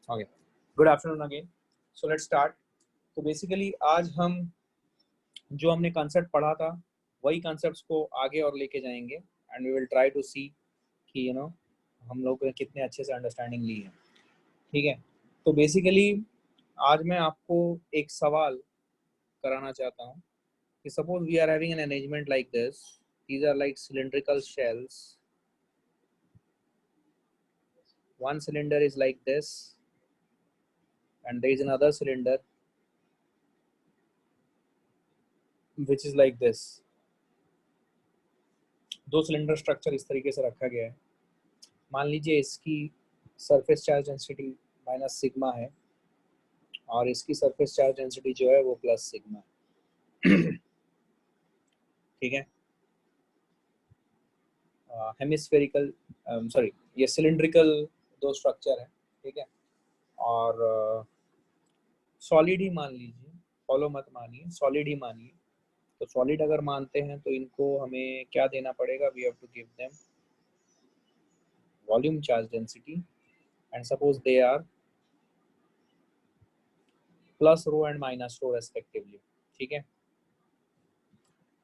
Okay, good afternoon again. So let's start. तो basically आज हम जो हमने कॉन्सेप्ट पढ़ा था वही कॉन्सेप्ट्स को आगे और लेके जाएंगे and we will try to see कि हम लोग ने कितने अच्छे से अंडरस्टैंडिंग ली है। ठीक है, तो बेसिकली आज मैं आपको एक सवाल कराना चाहता हूँ कि suppose we are having an arrangement like this, these are like cylindrical shells. One cylinder is like this and there is another cylinder which is like this. दो सिलेंडर स्ट्रक्चर इस तरीके से रखा गया है। मान लीजिए इसकी surface charge density minus sigma है और इसकी सरफेस चार्ज डेंसिटी जो है वो प्लस सिग्मा है। ठीक है, हेमिस्फेरिकल सॉरी ये सिलिंड्रिकल दो स्ट्रक्चर है। ठीक है, और सॉलिड ही मान लीजिए, फॉलो मत मानिए, सॉलिड ही मानिए। तो सॉलिड अगर मानते हैं तो इनको हमें क्या देना पड़ेगा, we have to give them volume charge density and suppose they are plus rho and minus rho respectively. ठीक है,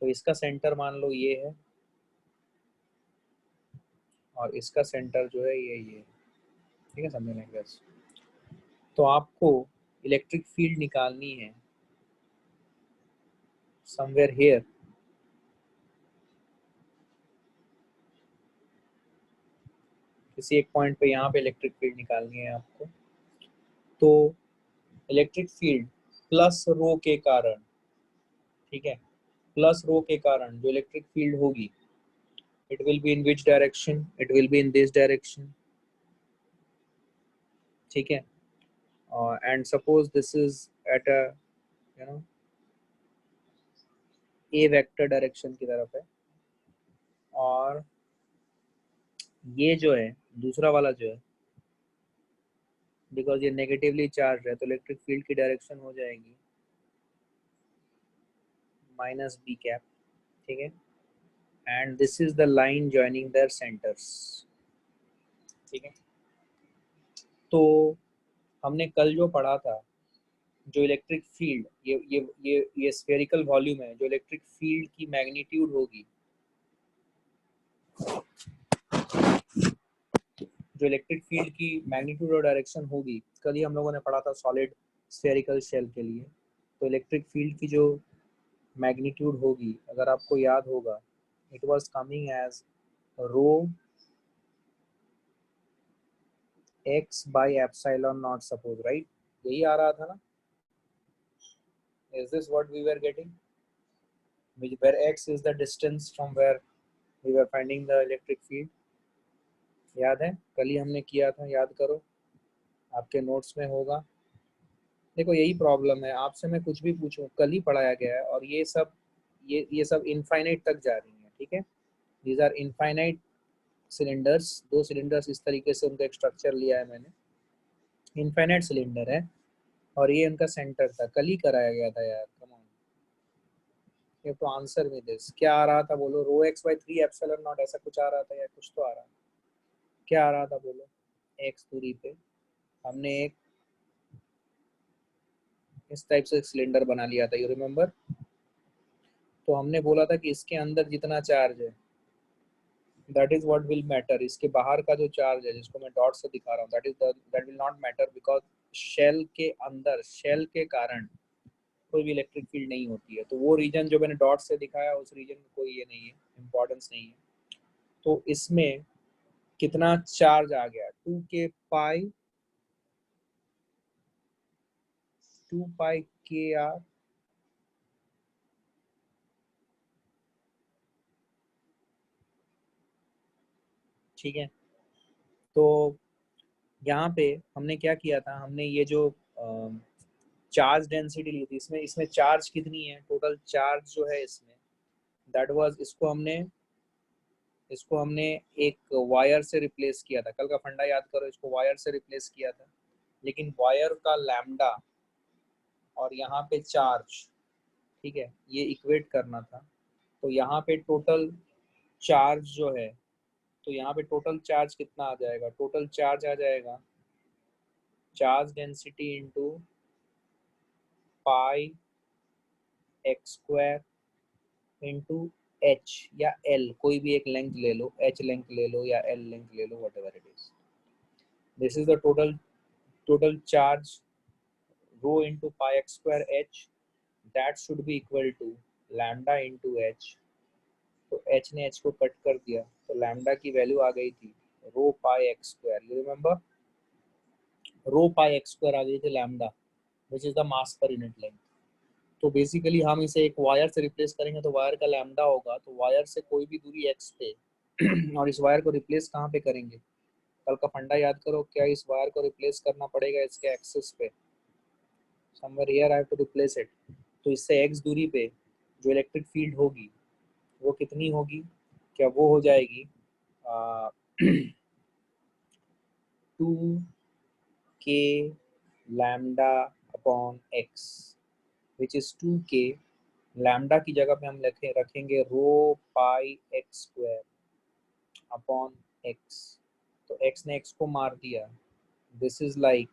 तो इसका सेंटर मान लो ये है और इसका सेंटर जो है ये। ठीक है, समझने लाइक दिस। तो आपको इलेक्ट्रिक फील्ड निकालनी है समवेयर हियर। किसी एक पॉइंट पे यहाँ पे इलेक्ट्रिक फील्ड निकालनी है आपको। तो इलेक्ट्रिक फील्ड प्लस रो के कारण, ठीक है, प्लस रो के कारण जो इलेक्ट्रिक फील्ड होगी, it will be in which direction? It will be in this direction. ठीक है, and suppose this is at a a vector direction की तरफ है और ये जो है दूसरा वाला जो है, बिकॉज ये नेगेटिवली चार्ज है तो इलेक्ट्रिक फील्ड की डायरेक्शन हो जाएगी माइनस बी कैप। ठीक है, and this is the line joining their centres. ठीक है, तो हमने कल जो पढ़ा था, जो इलेक्ट्रिक फील्ड ये स्फेरिकल वॉल्यूम है, जो इलेक्ट्रिक फील्ड की मैग्नीट्यूड होगी, जो इलेक्ट्रिक फील्ड की मैग्नीट्यूड और डायरेक्शन होगी, कल ही हम लोगों ने पढ़ा था सॉलिड स्फेरिकल शेल के लिए। तो इलेक्ट्रिक फील्ड की जो मैग्नीट्यूड होगी, अगर आपको याद होगा, it was coming as rho x by epsilon naught suppose, right? यही आ रहा था ना? Is this what we were getting, where x is the distance from where we were finding the electric field? याद है, कल ही हमने किया था, याद करो, आपके नोट्स में होगा। देखो यही प्रॉब्लम है, आपसे मैं कुछ भी पूछूं, कल ही पढ़ाया गया है और ये सब इनफाइनाइट तक जा रही है। ठीक है, दीज आर इनफाइनाइट सिलेंडर्स, दो सिलेंडर्स इस तरीके से उनका एक स्ट्रक्चर लिया है मैंने, इनफाइनाइट सिलेंडर है और ये उनका सेंटर था, कल ही कराया गया था यार। कम ऑन, ये तो आंसर में दिस क्या आ रहा था बोलो, रो एक्स बाई 3 एप्सिलॉन नॉट, ऐसा कुछ आ रहा था या कुछ तो आ रहा था, क्या आ रहा था बोलो? एक्स दूरी पे हमने एक इस टाइप से सिलेंडर बना लिया था, यू रिमेम्बर? तो हमने बोला था कि इसके अंदर जितना चार्ज है that is what will matter, इसके बाहर का जो चार्ज है जिसको मैं डॉट से दिखा रहा हूँ that will not matter, because shell के अंदर, शेल के कारण कोई भी इलेक्ट्रिक फील्ड नहीं होती है। तो वो रीजन जो मैंने डॉट से दिखाया उस रीजन में कोई ये नहीं है, इम्पोर्टेंस नहीं है। तो इसमें कितना चार्ज आ गया, 2 पाई के आर। ठीक है, तो यहाँ पे हमने क्या किया था, हमने ये जो चार्ज डेंसिटी ली थी, इसमें इसमें चार्ज कितनी है, टोटल चार्ज जो है इसमें, दैट वाज, इसको हमने एक वायर से रिप्लेस किया था। कल का फंडा याद करो, इसको वायर से रिप्लेस किया था, लेकिन वायर का लैम्डा और यहाँ पे चार्ज, ठीक है, ये इक्वेट करना था। तो यहाँ पे टोटल चार्ज जो है, तो यहाँ पे टोटल चार्ज कितना आ जाएगा, टोटल चार्ज आ जाएगा charge density into pi x square into H या एल, कोई भी एक लेंथ ले लो, एच लेंथ ले लो या एल लेंथ ले लो, whatever it is. This is the total charge rho into pi x square h, that should be equal to lambda into h। तो h ने h को कट कर दिया तो lambda की वैल्यू आ गई थी rho pi x square, you remember rho pi x square आ गई थी lambda which is the mass per unit length। तो बेसिकली हम इसे एक वायर से रिप्लेस करेंगे तो वायर का लैम्डा होगा, तो वायर से कोई भी दूरी x पे और इस वायर को रिप्लेस कहाँ पे करेंगे, कल का फंडा याद करो, क्या इस वायर को रिप्लेस करना पड़ेगा इसके एक्सिस पे, somewhere here I have to replace it। तो इससे x दूरी पे जो इलेक्ट्रिक फील्ड होगी वो कितनी होगी, क्या वो हो जाएगी 2k lambda upon x which is 2k। Lambda की जगह पे हम रखेंगे रो पाई एक्स स्क्वायर अपॉन x। तो x ने x को मार दिया, this is like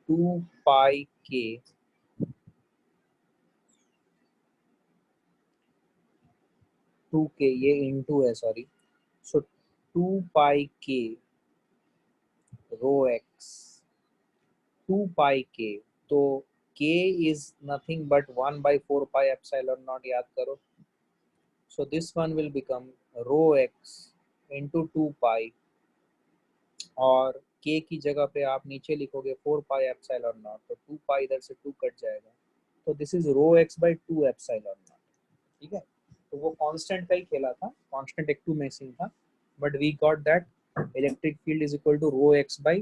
2 k 2k, ये इंटू है सॉरी, सो 2 k रो x 2 k। तो k is nothing but 1/4 pi epsilon naught, याद करो। So this one will become rho x into 2 pi, और k की जगह पे आप नीचे लिखोगे 4 pi epsilon naught, तो 2 pi इधर से 2 कट जाएगा, तो this is rho x by 2 epsilon naught। ठीक है, तो वो कांस्टेंट का ही खेला था, कांस्टेंट एक टू मैक्सिंग था, but we got that electric field is equal to rho x by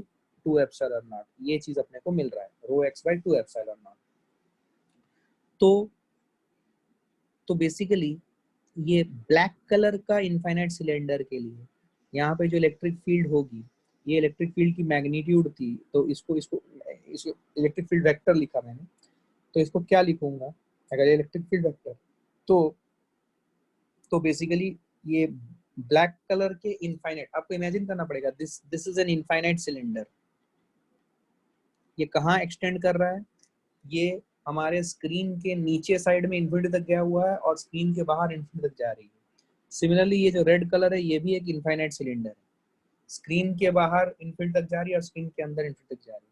2 epsilon naught, ये चीज अपने को मिल रहा है rho x by 2 epsilon naught। तो बेसिकली ये ब्लैक कलर का इनफाइनाइट सिलेंडर के लिए यहाँ पे जो इलेक्ट्रिक फील्ड होगी, ये इलेक्ट्रिक फील्ड की मैग्नीट्यूड थी, तो इसको इसको इसको इलेक्ट्रिक फील्ड वेक्टर लिखा मैंने, तो इसको क्या लिखूंगा अगर इलेक्ट्रिक फील्ड वेक्टर, तो बेसिकली ये ब्लैक कलर के इनफाइनाइट, आपको इमेजिन करना पड़ेगा, this is an infinite cylinder, ये कहाँ एक्सटेंड कर रहा है, ये हमारे स्क्रीन के नीचे साइड में इन्फिनिटी तक गया हुआ है और स्क्रीन के बाहर इन्फिनिटी तक जा रही है। सिमिलरली ये जो रेड कलर है ये भी एक इनफाइनाइट सिलेंडर है, स्क्रीन के बाहर इन्फिनिटी तक जा रही है और स्क्रीन के अंदर इन्फिनिटी तक जा रही है।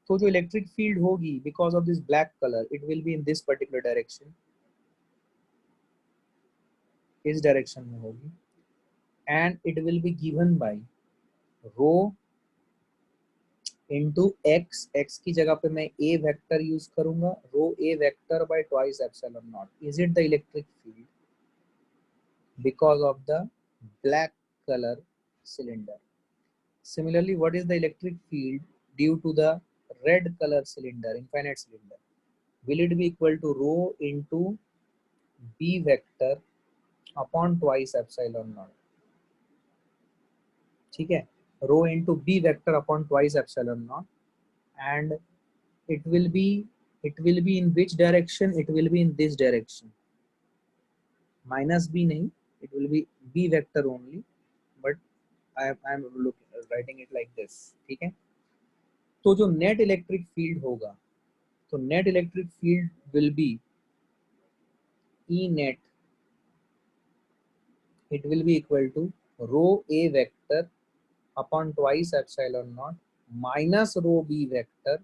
तो जो इलेक्ट्रिक फील्ड होगी because of this black colour, it will be in this particular direction, इस डायरेक्शन में होगी, and it will be given by rho into x, x की जगह पे मैं ए वेक्टर यूज करूंगा, rho A vector by twice epsilon not. Is it the electric field because of the black color cylinder? Similarly, what is the electric field due to the red color cylinder, infinite cylinder? Will it be equal to rho into b vector upon twice epsilon naught? ठीक है, rho into b vector upon twice epsilon naught, and it will be in which direction? It will be in this direction, minus b नहीं, it will be b vector only, but I am writing it like this। ठीक है, तो जो net electric field होगा, तो net electric field will be E net, it will be equal to rho A vector upon twice epsilon not minus rho B vector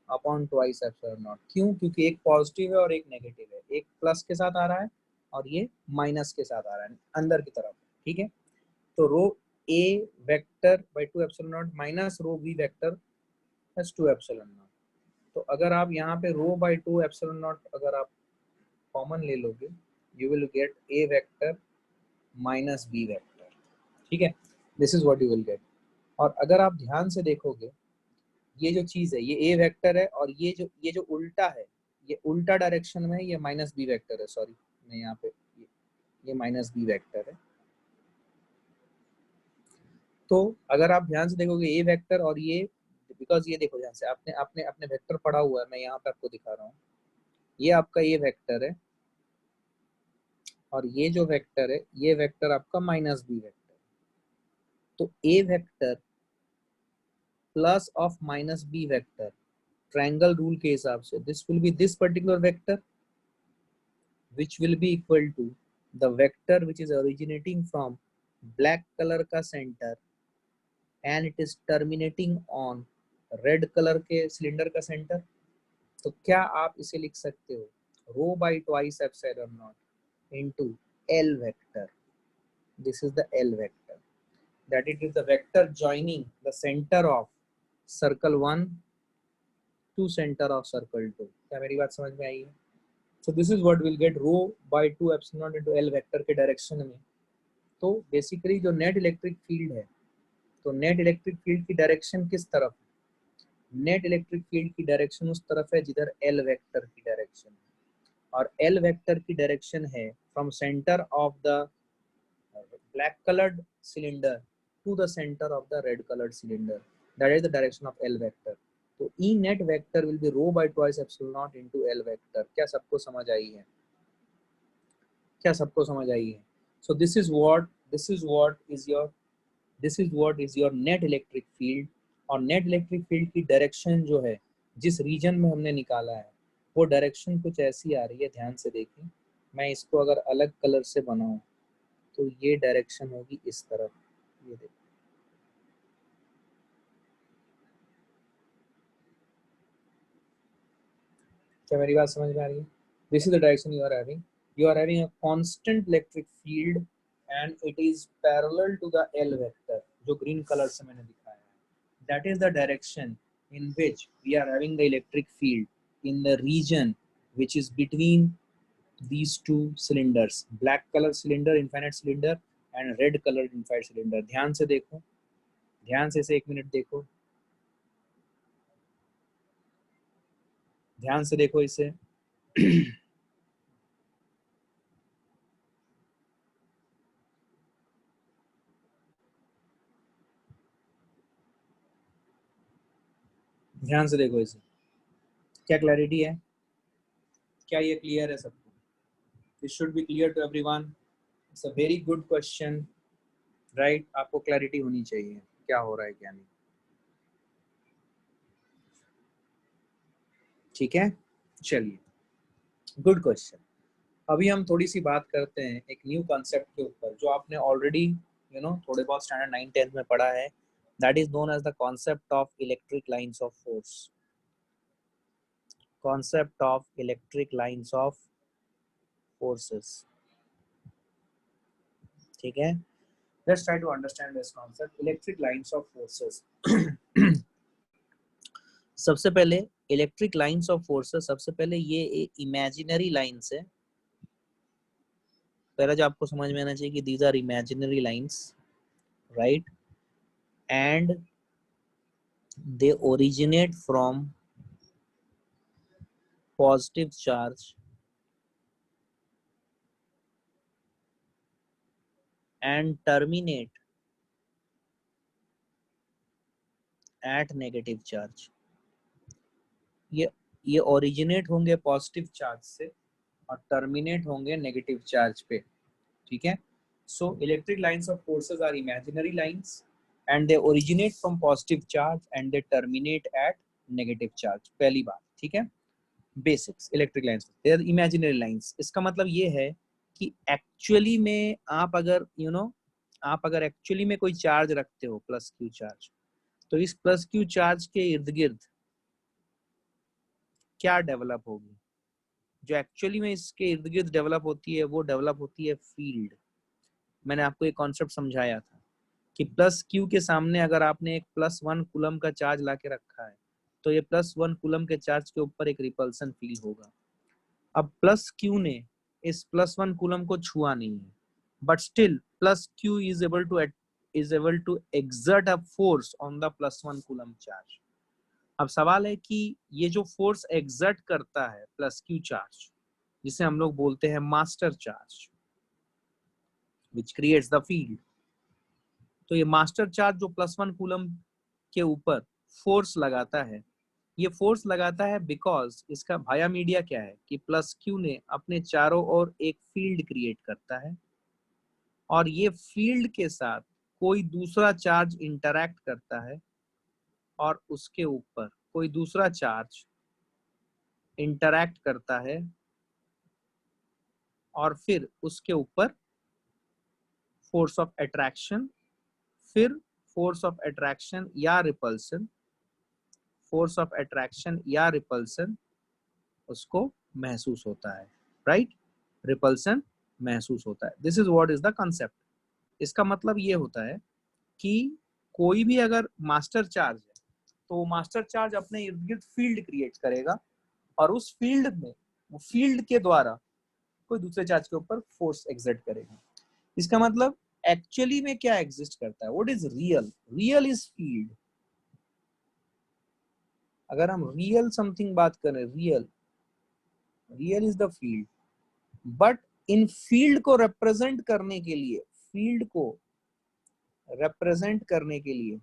upon twice epsilon naught. क्यों? क्योंकि एक positive है और एक negative है, एक प्लस के साथ आ रहा है और ये माइनस के साथ आ रहा है अंदर की तरफ। ठीक है, तो rho A vector by 2 epsilon not minus rho B vector plus 2 epsilon not. तो अगर आप यहाँ पे रो बाई 2 एप्सिलॉन नॉट अगर आप कॉमन ले लोगे, you will get A vector minus B vector. ठीक है, this is what you will get. और अगर आप ध्यान से देखोगे, ये जो चीज है ये ए वेक्टर है, और ये जो उल्टा है, ये उल्टा डायरेक्शन में है, ये माइनस बी वेक्टर है, सॉरी मैं यहाँ पे ये माइनस बी वेक्टर है। तो अगर आप ध्यान से देखोगे ए वेक्टर और ये, बिकॉज ये देखो ध्यान से, आपने आपने अपने वेक्टर पढ़ा हुआ है, मैं यहाँ पे आपको दिखा रहा हूँ, ये आपका ए वेक्टर है और ये जो वेक्टर है ये वेक्टर आपका माइनस बी वेक्टर। तो A vector plus of minus B vector triangle rule के हिसाब से this will be this particular vector which will be equal to the vector which is originating from black color का center and it is terminating on red color के cylinder का center. तो क्या आप इसे लिख सकते हो rho by twice epsilon naught into L vector. This is the L vector. That it is the vector joining the center of circle 1 to center of circle 2. क्या मेरी बात समझ में आई है? So this is what we'll get rho by 2 epsilon into L vector के direction में. तो बेसिकली जो नेट इलेक्ट्रिक फील्ड है, तो नेट इलेक्ट्रिक फील्ड की डायरेक्शन किस तरफ? नेट इलेक्ट्रिक फील्ड की डायरेक्शन उस तरफ है जिधर L वेक्टर की डायरेक्शन है, और L वेक्टर की डायरेक्शन है from centre of the black coloured cylinder to the centre of the red coloured cylinder. That is the direction of L vector. तो E net vector will be rho by twice epsilon naught into L vector. क्या सबको समझ आई है? क्या सबको समझ आई है? So this is what is your net electric field. और net electric field की डायरेक्शन जो है जिस रीजन में हमने निकाला है वो डायरेक्शन कुछ ऐसी आ रही है. ध्यान से देखिए, मैं इसको अगर अलग कलर से बनाऊं तो ये डायरेक्शन होगी इस तरफ. ये देखिए, क्या मेरी बात समझ में आ रही है? This is the direction you are having. You are having a constant electric field and it is parallel to the L vector, जो green color से मैंने दिखाया है. That is the direction in which we are having the electric field in the region which is between these two cylinders, black color cylinder, infinite cylinder, and red colored infinite cylinder. ध्यान से देखो, ध्यान से इसे एक minute देखो, ध्यान से देखो इसे. ध्यान से देखो इसे. क्या क्लैरिटी है? क्या ये क्लियर है सबको? This should be clear to everyone. It's a very good question, right? आपको क्लैरिटी होनी चाहिए क्या हो रहा है क्या नहीं. ठीक है, चलिए, गुड क्वेश्चन. अभी हम थोड़ी सी बात करते हैं एक न्यू कॉन्सेप्ट के ऊपर जो आपने ऑलरेडी थोड़े बहुत स्टैंडर्ड 9-10 में पढ़ा है. That is known as the concept of electric lines of force. Concept of electric lines of forces. ठीक है, let's try to understand this concept, electric lines of forces. सबसे पहले इलेक्ट्रिक लाइंस ऑफ फोर्सेस, सबसे पहले ये imaginary lines है. पहला जो आपको समझ में आना चाहिए कि these are imaginary lines, right? And they originate from positive charge and terminate at negative charge. ये ओरिजिनेट होंगे पॉजिटिव चार्ज से और टर्मिनेट होंगे नेगेटिव चार्ज पे. ठीक है, so electric lines of forces are imaginary lines and they originate from positive charge and they terminate at negative charge. पहली बात, ठीक है, basics. Electric lines they are imaginary lines. इसका मतलब ये है कि एक्चुअली में आप अगर आप अगर एक्चुअली में कोई चार्ज रखते हो प्लस क्यू चार्ज, तो इस प्लस क्यू चार्ज के इर्द गिर्द क्या डेवलप होगी? जो एक्चुअली में इसके इर्द गिर्द डेवलप होती है वो डेवलप होती है फील्ड. मैंने आपको एक कॉन्सेप्ट समझाया था कि प्लस क्यू के सामने अगर आपने एक +1 कूलम का चार्ज लाके रखा है तो ये +1 कूलम के चार्ज के ऊपर एक रिपल्सन फील होगा. अब प्लस क्यू ने इस +1 कूलम को छुआ नहीं है, but still plus Q is able to exert a force on the +1 coulomb charge. अब सवाल है कि ये जो फोर्स एक्सर्ट करता है प्लस क्यू चार्ज, जिसे हम लोग बोलते हैं master charge, which creates the field. तो ये मास्टर चार्ज जो +1 कूलम के ऊपर फोर्स लगाता है, ये फोर्स लगाता है बिकॉज इसका भाया मीडिया क्या है कि प्लस क्यू ने अपने चारों ओर एक फील्ड क्रिएट करता है और ये फील्ड के साथ कोई दूसरा चार्ज इंटरैक्ट करता है और उसके ऊपर कोई दूसरा चार्ज इंटरैक्ट करता है और फिर उसके ऊपर फोर्स ऑफ अट्रैक्शन, फिर फोर्स ऑफ अट्रैक्शन या रिपल्सन, फोर्स ऑफ अट्रैक्शन या रिपल्सन उसको महसूस होता है, राइट? रिपल्सन महसूस होता है। This is what is the concept. इसका मतलब ये होता है कि कोई भी अगर मास्टर चार्ज है तो मास्टर चार्ज अपने इर्द गिर्द फील्ड क्रिएट करेगा और उस फील्ड में वो फील्ड के द्वारा कोई दूसरे चार्ज के ऊपर फोर्स एक्सर्ट करेगा। इसका मतलब एक्चुअली में क्या एग्जिस्ट करता है? What is real? Real is field. अगर हम रियल समथिंग बात करें, real real is the field, but in field को रिप्रेजेंट करने के लिए, फील्ड को रिप्रेजेंट करने के लिए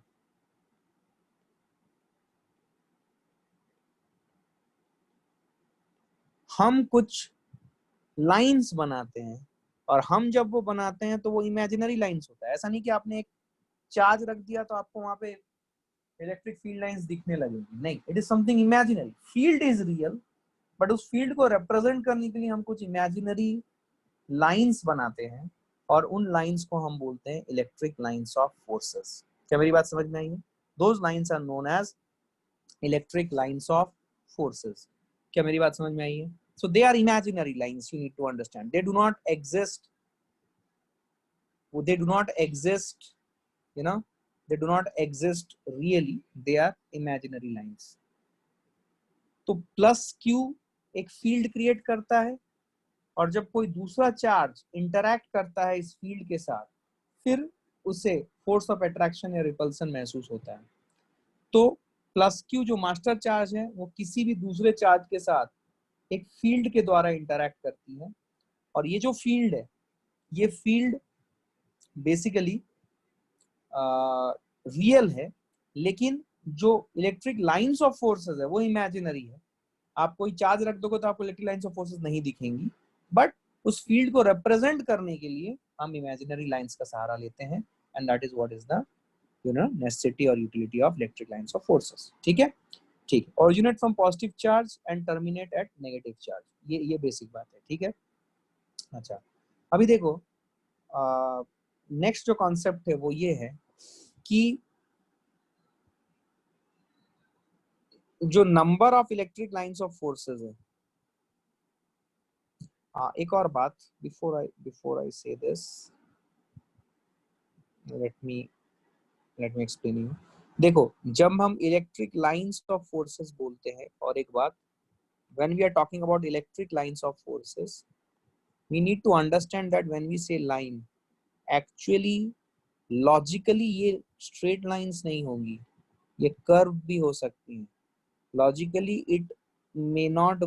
हम कुछ लाइंस बनाते हैं, और हम जब वो बनाते हैं तो वो इमेजिनरी लाइंस होता है। ऐसा नहीं कि आपने एक चार्ज रख दिया तो आपको वहां पे इलेक्ट्रिक फील्ड लाइंस दिखने लगेंगी, नहीं, it is something imaginary. Field is real, but उस फील्ड को रिप्रेजेंट करने के लिए हम कुछ इमेजिनरी लाइंस बनाते हैं और उन लाइंस को हम बोलते हैं इलेक्ट्रिक लाइंस ऑफ फोर्सेस। क्या मेरी बात समझ में आई है? Those lines are known as electric lines of forces. क्या मेरी बात समझ में आई है? So they are imaginary lines, you need to understand. They do not exist. They do not exist, you know, they do not exist really. They are imaginary lines. तो plus Q एक field create करता है, और जब कोई दूसरा charge interact करता है इस फील्ड के साथ, फिर उसे फोर्स ऑफ अट्रैक्शन या रिपल्सन महसूस होता है। तो प्लस क्यू जो मास्टर चार्ज है वो किसी भी दूसरे चार्ज के साथ एक फील्ड के द्वारा इंटरैक्ट करती है, और ये जो फील्ड है, ये फील्ड बेसिकली रियल है, लेकिन जो इलेक्ट्रिक लाइंस ऑफ फोर्सेस है वो इमेजिनरी है। आप कोई चार्ज रख दोगे तो आपको इलेक्ट्रिक लाइंस ऑफ फोर्सेस नहीं दिखेंगी, बट उस फील्ड को रिप्रेजेंट करने के लिए हम इमेजिनरी लाइंस का सहारा लेते हैं, and that is what is the necessity और utility of electric lines of forces. ठीक है, ठीक। Originate from positive charge and terminate at negative charge, ये बेसिक बात है। ठीक है, अच्छा, अभी देखो नेक्स्ट जो कॉन्सेप्ट है वो ये है कि जो number of electric lines of forces है। एक और बात, बिफोर आई से this, let me explain you. देखो, जब हम इलेक्ट्रिक लाइंस ऑफ फोर्सेस बोलते हैं, और एक बात, when we are talking about electric lines of forces, we need to understand that when we say line, actually logically ये स्ट्रेट लाइंस नहीं होंगी, ये कर्व भी हो सकती हैं। Logically, may not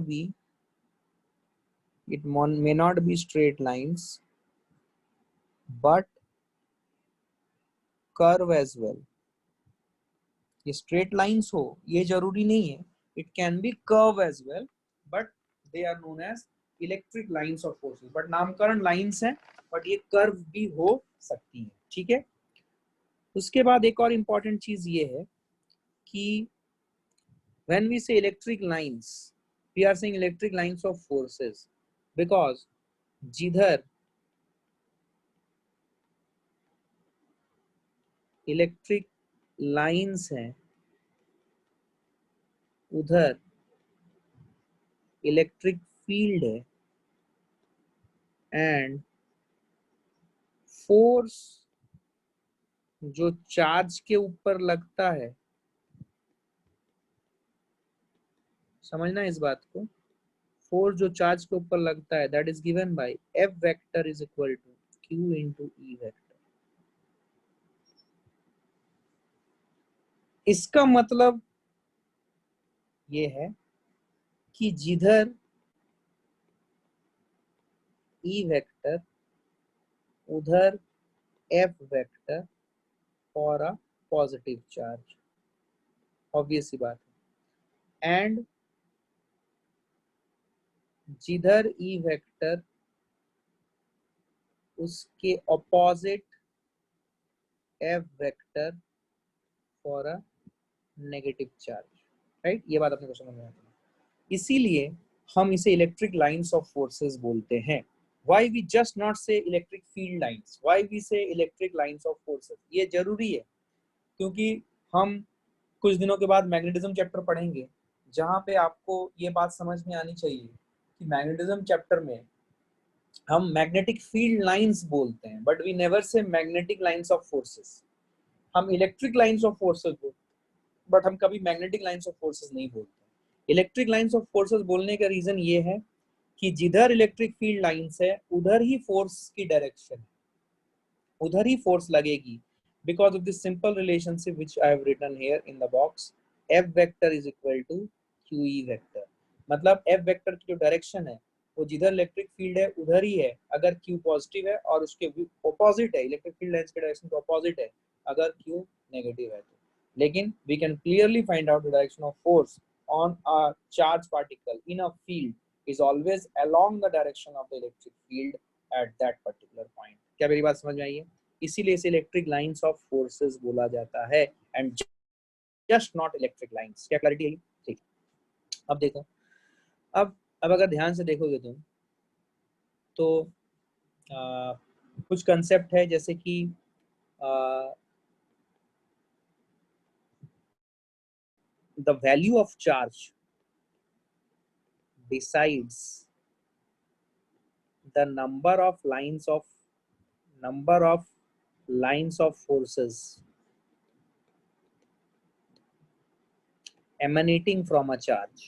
be straight lines, but curve as well. ये straight lines हो ये जरूरी नहीं है, it can be curve as well, but they are known as electric lines of forces. but नामकरण lines हैं, but ये curve भी हो सकती है। ठीक है, उसके बाद एक और important चीज ये है कि when we say electric lines, we are saying electric lines of forces because जिधर इलेक्ट्रिक लाइंस हैं उधर इलेक्ट्रिक फील्ड है, एंड फोर्स जो चार्ज के ऊपर लगता है, समझना इस बात को, फोर्स जो चार्ज के ऊपर लगता है that is given by F vector is equal to q into E vector. इसका मतलब ये है कि जिधर ई वेक्टर उधर F vector for a positive charge, obvious सी बात है, एंड जिधर ई वेक्टर उसके opposite F vector for a negative charge, right? ये बात अपने को समझ में आती है। इसीलिए हम इसे इलेक्ट्रिक लाइंस ऑफ फोर्सेस बोलते हैं। Why we just not say electric field lines? Why we say electric lines of forces? ये जरूरी है क्योंकि हम कुछ दिनों के बाद मैग्नेटिज्म चैप्टर पढ़ेंगे, जहाँ पे आपको ये बात समझ में आनी चाहिए कि मैग्नेटिज्म चैप्टर में हम मैग्नेटिक फील्ड लाइंस बोलते हैं, but we never say magnetic lines of forces. हम इलेक्ट्रिक लाइंस ऑफ फोर्सेस बोलते हैं, बट हम कभी मैग्नेटिक लाइंस ऑफ फोर्सेस नहीं बोलते। इलेक्ट्रिक लाइंस ऑफ फोर्सेस बोलने का रीजन ये है कि जिधर इलेक्ट्रिक फील्ड लाइंस है उधर ही फोर्स की डायरेक्शन है, उधर ही फोर्स लगेगी, because of this simple relationship which I have written here in the box, F vector is equal to QE vector। मतलब F vector की जो डायरेक्शन है वो जिधर इलेक्ट्रिक फील्ड है उधर ही है अगर Q पॉजिटिव है, और उसके ऑपोजिट है, इलेक्ट्रिक फील्ड लाइंस के डायरेक्शन के ऑपोजिट है अगर Q नेगेटिव है तो। लेकिन we can clearly find out the direction of force on a charged particle in a field is always along the direction of the electric field at that particular point। क्या मेरी बात समझ में आई है? इसीलिए इसे इलेक्ट्रिक लाइंस ऑफ फोर्सेस बोला जाता है and just not electric lines. क्या क्लैरिटी आई? ठीक। अब देखो, अब अगर ध्यान से देखोगे तुम तो कुछ कंसेप्ट है, जैसे कि the value of charge decides the number of lines of forces emanating from a charge।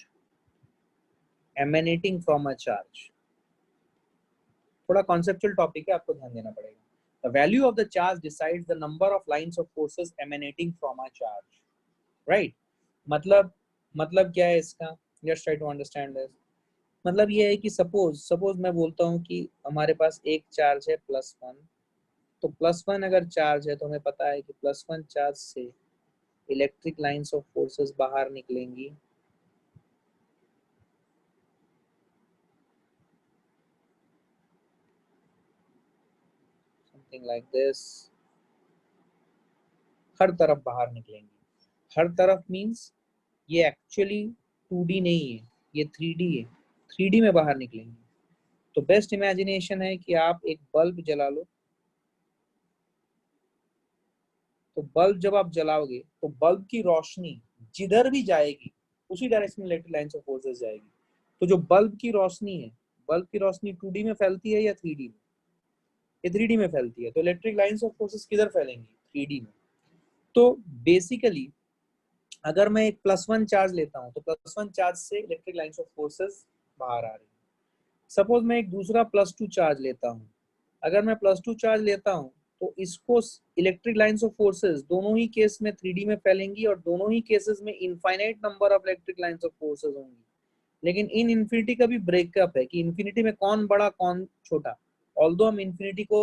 थोड़ा कॉन्सेप्चुअल टॉपिक है, आपको ध्यान देना पड़ेगा। The value of the charge decides the number of lines of forces emanating from a charge, right? मतलब क्या है इसका? Just try to understand this. मतलब ये है कि सपोज मैं बोलता हूँ कि हमारे पास एक चार्ज है +1, तो +1 अगर चार्ज है तो हमें पता है कि +1 चार्ज से इलेक्ट्रिक लाइंस ऑफ फोर्सेस बाहर निकलेंगी, समथिंग लाइक दिस, हर तरफ बाहर निकलेंगी। हर तरफ मींस ये एक्चुअली 2D नहीं है, ये 3D है, 3D में बाहर निकलेंगी। तो बेस्ट इमेजिनेशन है कि आप एक बल्ब जला लो, तो बल्ब जब आप जलाओगे तो बल्ब की रोशनी जिधर भी जाएगी उसी डायरेक्शन में इलेक्ट्रिक लाइंस ऑफ फोर्सेस जाएगी। तो जो बल्ब की रोशनी है, बल्ब की रोशनी 2D में फैलती है या 3D में? ये 3D में फैलती है। तो इलेक्ट्रिक लाइंस ऑफ फोर्सेस किधर फैलेंगी? 3D में। तो बेसिकली अगर मैं एक +1 चार्ज लेता हूँ तो +1 चार्ज से इलेक्ट्रिक लाइंस ऑफ फोर्सेस बाहर आ रही है। सपोज मैं एक दूसरा +2 चार्ज लेता हूँ, अगर मैं +2 चार्ज लेता हूँ तो इसको इलेक्ट्रिक लाइंस ऑफ फोर्सेस दोनों ही केस में 3D में फैलेंगी और दोनों ही केसेस में infinite number of electric lines of forces होंगी। लेकिन इन इन्फिनिटी का भी ब्रेकअप है कि इन्फिनिटी में कौन बड़ा कौन छोटा। ऑल्दो हम इन्फिनिटी को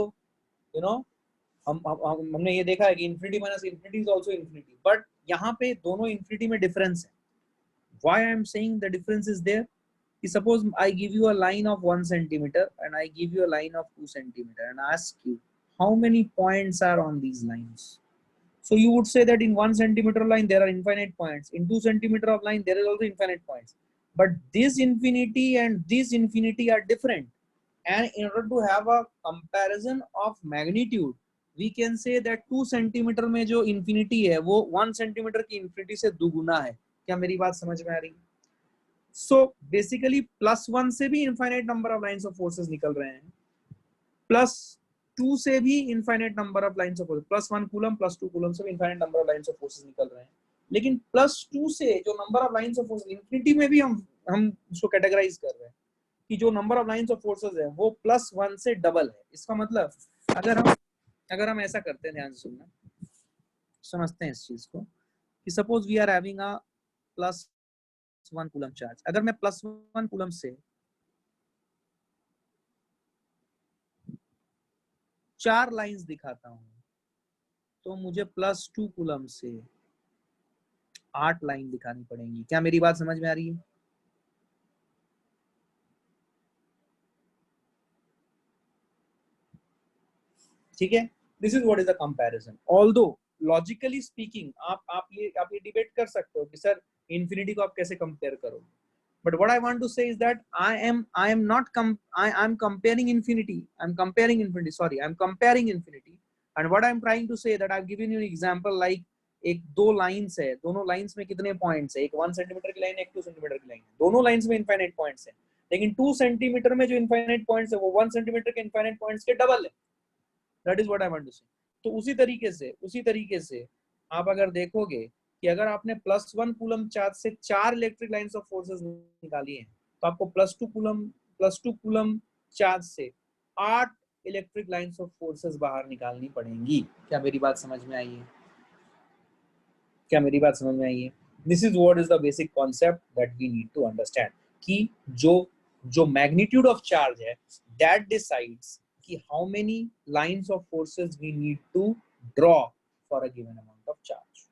यू नो हमने ये देखा है कि infinity minus infinity is also infinity, but यहाँ पे दोनों इन्फिनिटी में डिफरेंस है। Why I am saying the difference is there? Suppose I give you a line of 1 centimeter and I give you a line of 2 centimeter and ask you how many points are on these lines. So you would say that in 1 centimeter line there are infinite points, in 2 centimeter of line there is also infinite points, but this infinity and this infinity are different, and in order to have a comparison of magnitude we can say that 2 centimeter में जो infinity है वो 1 centimeter की infinity से दुगुना है। क्या मेरी बात समझ में आ रही है? सो बेसिकली +1 से भी infinite number of lines of forces निकल रहे हैं, +2 से भी infinite number of lines of forces, +1 coulomb +2 coulomb से भी infinite number of lines of forces निकल रहे हैं। लेकिन +2 से जो number of lines of forces infinity में भी हम उसको कैटेगराइज कर रहे हैं कि जो number of lines of forces है वो +1 से डबल है। इसका मतलब अगर हम ऐसा करते हैं, ध्यान से सुनना, समझते हैं इस चीज को कि suppose we are having a +1 coulomb charge. अगर मैं +1 कूलम से 4 लाइंस दिखाता हूं तो मुझे +2 कूलम से 8 लाइन दिखानी पड़ेंगी। क्या मेरी बात समझ में आ रही है? ठीक है। This is what is the comparison. Although logically speaking आप ये डिबेट कर सकते हो कि सर इंफिनिटी को आप कैसे कंपेयर करोगे, but what I want to say is that I am not I'm comparing infinity, sorry, I'm comparing infinity, and what I'm trying to say that I've given you an example like एक दो lines है, दोनों lines में कितने points है, एक 1 centimetre की line है, एक 2 सेंटीमीटर की लाइन है, दोनों लाइंस में इनफाइनाइट पॉइंट्स है, लेकिन 2 सेंटीमीटर में जो इनफाइनाइट पॉइंट्स है वो 1 सेंटीमीटर के इनफाइनाइट पॉइंट्स के डबल है। That is what I want to say. तो उसी तरीके से आप अगर देखोगे कि अगर आपने +1 कूलम चार्ज से 4 इलेक्ट्रिक लाइंस ऑफ फोर्सेस निकाली हैं, तो आपको +2 कूलम चार्ज से 8 इलेक्ट्रिक लाइंस ऑफ फोर्सेस बाहर निकालनी पड़ेंगी। क्या मेरी बात समझ में आई है? क्या मेरी बात समझ में आई है? This is what is the basic concept that we need to understand कि जो मैग्नीट्यूड ऑफ चार्ज है दैट डिसाइड्स कि how many lines of forces we need to draw for a given amount of charge.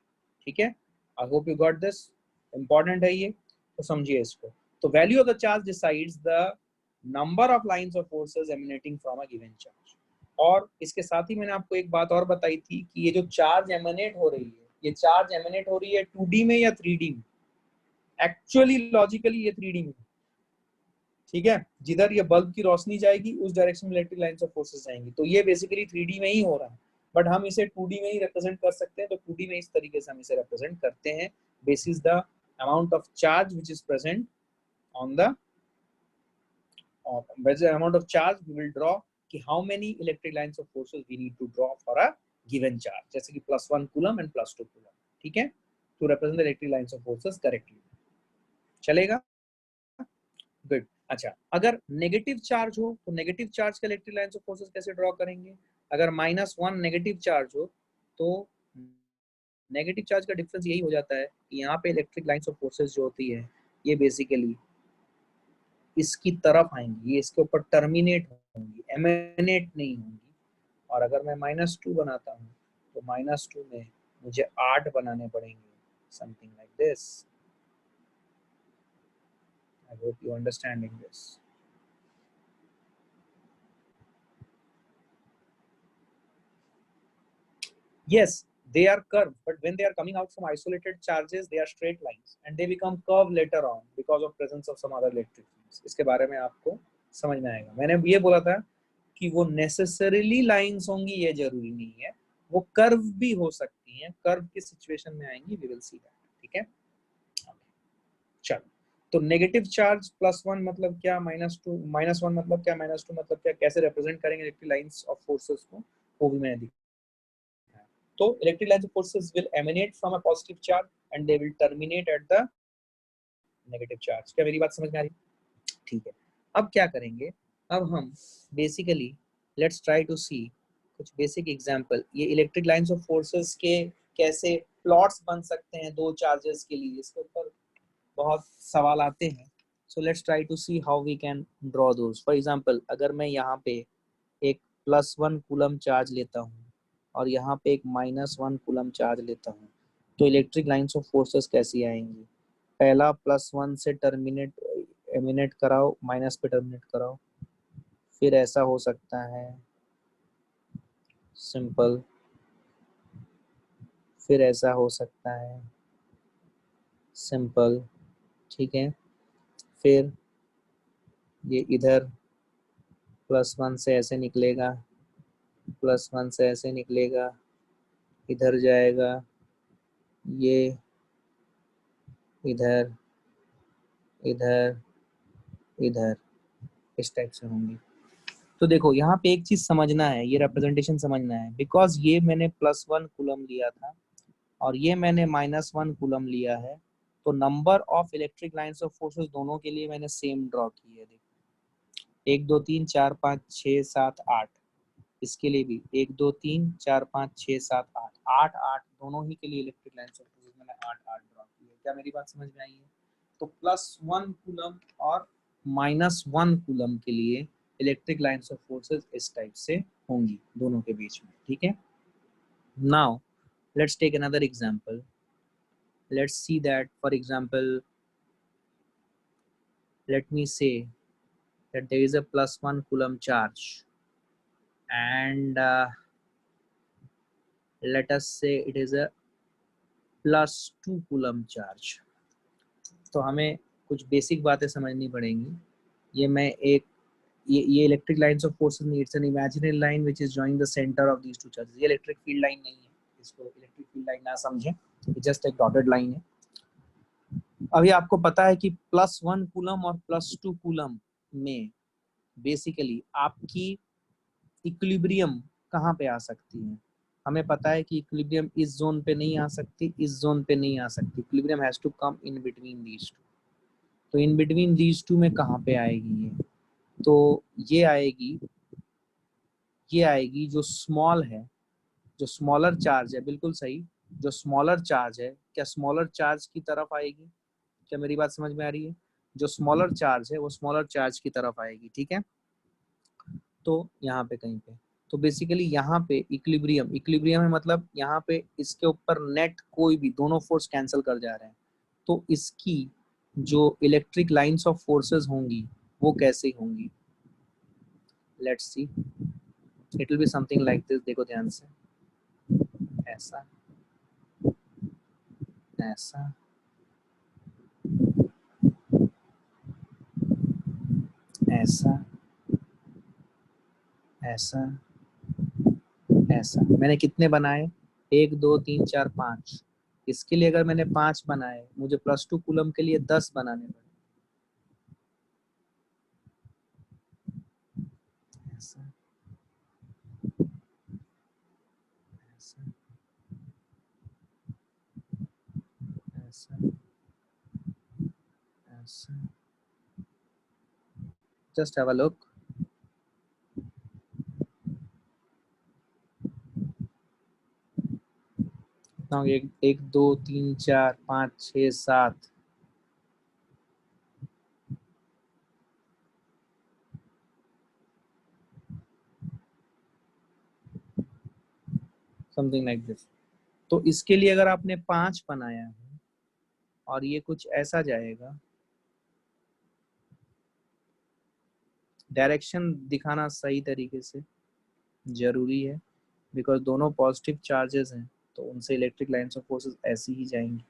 ठीक है, I hope you got this. Important है ये, तो समझिए इसको। तो value of the charge decides the number of lines of forces emanating from a given charge. और इसके साथ ही मैंने आपको एक बात और बताई थी कि ये जो चार्ज एमिनेट हो रही है, ये चार्ज एमिनेट हो रही है 2D में या 3D में? एक्चुअली लॉजिकली ये 3D में, ठीक है, जिधर ये बल्ब की रोशनी जाएगी उस डायरेक्शन में इलेक्ट्रिक लाइंस ऑफ फोर्सेस जाएंगी, तो ये बेसिकली 3D में ही हो रहा है, बट हम इसे 2D में ही रिप्रेजेंट कर सकते हैं। तो 2D में इस तरीके से हम इसे रिप्रेजेंट करते हैं, basis the amount of charge which is present on the amount of charge we will draw कि how many electric lines of forces we need to draw for a given charge, जैसे कि +1 coulomb and +2 coulomb, ठीक है, to represent the electric lines of forces correctly। चलेगा? Good. अच्छा, अगर negative charge हो तो नेगेटिव चार्ज के इलेक्ट्रिक लाइंस ऑफ फोर्सेस कैसे ड्रॉ करेंगे? अगर -1 नेगेटिव चार्ज हो तो नेगेटिव चार्ज का डिफरेंस यही हो जाता है कि यहाँ पे इलेक्ट्रिक लाइंस ऑफ फोर्सेस जो होती है ये बेसिकली इसकी तरफ आएंगी, ये इसके ऊपर टर्मिनेट होंगी, एमिनेट नहीं होंगी। और अगर मैं -2 बनाता हूँ तो -2 में मुझे 8 बनाने पड़ेंगे, something like this. I hope you understanding this. Yes, they are curved, but when they are coming out from isolated charges, they are straight lines, and they become curved later on because of presence of some other electric fields। इसके बारे में आपको समझ में आएगा। मैंने ये बोला था कि वो नेसेसरीली लाइंस होंगी ये जरूरी नहीं है, वो कर्व भी हो सकती हैं। कर्व की सिचुएशन में आएंगी, वी विल सी दैट। ठीक है, चलो। तो नेगेटिव चार्ज +1 मतलब क्या, -1 मतलब क्या, -2 मतलब क्या, कैसे रिप्रेजेंट करेंगे इलेक्ट्रिक लाइंस ऑफ फोर्सेस को, वो भी मैंने दिखाया। तो electric lines of forces will emanate from a positive charge and they will terminate at the negative charge। क्या मेरी बात समझ में आ रही है? ठीक है, अब क्या करेंगे, अब हम बेसिकली लेट्स ट्राई टू सी कुछ बेसिक एग्जांपल। ये इलेक्ट्रिक लाइंस ऑफ फोर्सेस के कैसे प्लॉट्स बन सकते हैं दो चार्जेस के लिए, इसके ऊपर बहुत सवाल आते हैं। So let's try to see how we can draw those. For example, अगर मैं यहाँ पे एक +1 कूलम चार्ज लेता हूँ और यहाँ पे एक -1 कूलम चार्ज लेता हूँ, तो इलेक्ट्रिक लाइंस ऑफ फोर्सेस कैसी आएंगी? पहला +1 से टर्मिनेट एमिनेट कराओ, माइनस पे टर्मिनेट कराओ, फिर ऐसा हो सकता है सिंपल, फिर ऐसा हो सकता है सिंपल, ठीक है, फिर ये इधर +1 से ऐसे निकलेगा, +1 से ऐसे निकलेगा, इधर जाएगा, ये इधर इधर इधर, इस टाइप से होंगी। तो देखो यहाँ पे एक चीज समझना है, ये रिप्रेजेंटेशन समझना है, बिकॉज ये मैंने +1 कूलम लिया था और ये मैंने -1 कूलम लिया है, तो number of electric lines of forces दोनों के लिए मैंने सेम ड्रॉ की है। देखो 1 2 3 4 5 6 7 8, इसके लिए भी 1 2 3 4 5 6 7 8, 8 8 दोनों ही के लिए इलेक्ट्रिक लाइंस ऑफ फोर्सेस मैंने 8 8 ड्रॉ की है। क्या मेरी बात समझ में आई है? तो +1 कूलम और -1 कूलम के लिए इलेक्ट्रिक लाइंस ऑफ फोर्सेस इस टाइप से होंगी दोनों के बीच में। ठीक है, now let's take another example. Let's see that for example, let me say that there is a +1 coulomb charge and let us say it is a +2 coulomb charge. तो हमें कुछ बेसिक बातें समझनी पड़ेंगी। ये मैं एक ये इलेक्ट्रिक लाइंस ऑफ फोर्सेस नहीं, it's an imaginary line which is joining the centre of these two charges. ये इलेक्ट्रिक फील्ड लाइन नहीं है, इसको इलेक्ट्रिक फील्ड लाइन ना समझें, ये जस्ट एक डॉटेड लाइन है। अभी आपको पता है कि +1 कूलम और +2 कूलम में बेसिकली आपकी इक्विलिब्रियम कहाँ पे आ सकती है। हमें पता है कि इक्विलिब्रियम इस जोन पे नहीं आ सकती, इस जोन पे नहीं आ सकती, equilibrium has to come in between these two. तो इन बिटवीन दीज टू में कहाँ पे आएगी ये, तो ये आएगी जो स्मॉल है, जो स्मॉलर चार्ज है, बिल्कुल सही, जो स्मॉलर चार्ज है, क्या स्मॉलर चार्ज की तरफ आएगी? क्या मेरी बात समझ में आ रही है? जो स्मॉलर चार्ज है वो स्मॉलर चार्ज की तरफ आएगी, ठीक है। तो यहाँ पे कहीं पे, तो बेसिकली यहाँ पे इक्विलिब्रियम है, मतलब यहाँ पे इसके ऊपर नेट कोई भी दोनों फोर्स कैंसिल कर जा रहे हैं। तो इसकी जो इलेक्ट्रिक लाइंस ऑफ फोर्सेस होंगी वो कैसे होंगी, let's see, it will be something like this. देखो ध्यान से, ऐसा, ऐसा, ऐसा, ऐसा, ऐसा। मैंने कितने बनाए? 1 2 3 4 5। इसके लिए अगर मैंने 5 बनाए, मुझे +2 कूलम के लिए 10 बनाने पड़े। ऐसा, ऐसा, ऐसा, ऐसा। Just have a look. एक 1 2 3 4 5 6 7। Something like this. तो इसके लिए अगर आपने 5 बनाया है और ये कुछ ऐसा जाएगा, डायरेक्शन दिखाना सही तरीके से जरूरी है, बिकॉज दोनों पॉजिटिव चार्जेस हैं, तो उनसे इलेक्ट्रिक लाइंस ऑफ फोर्सेस ऐसी ही जाएंगी।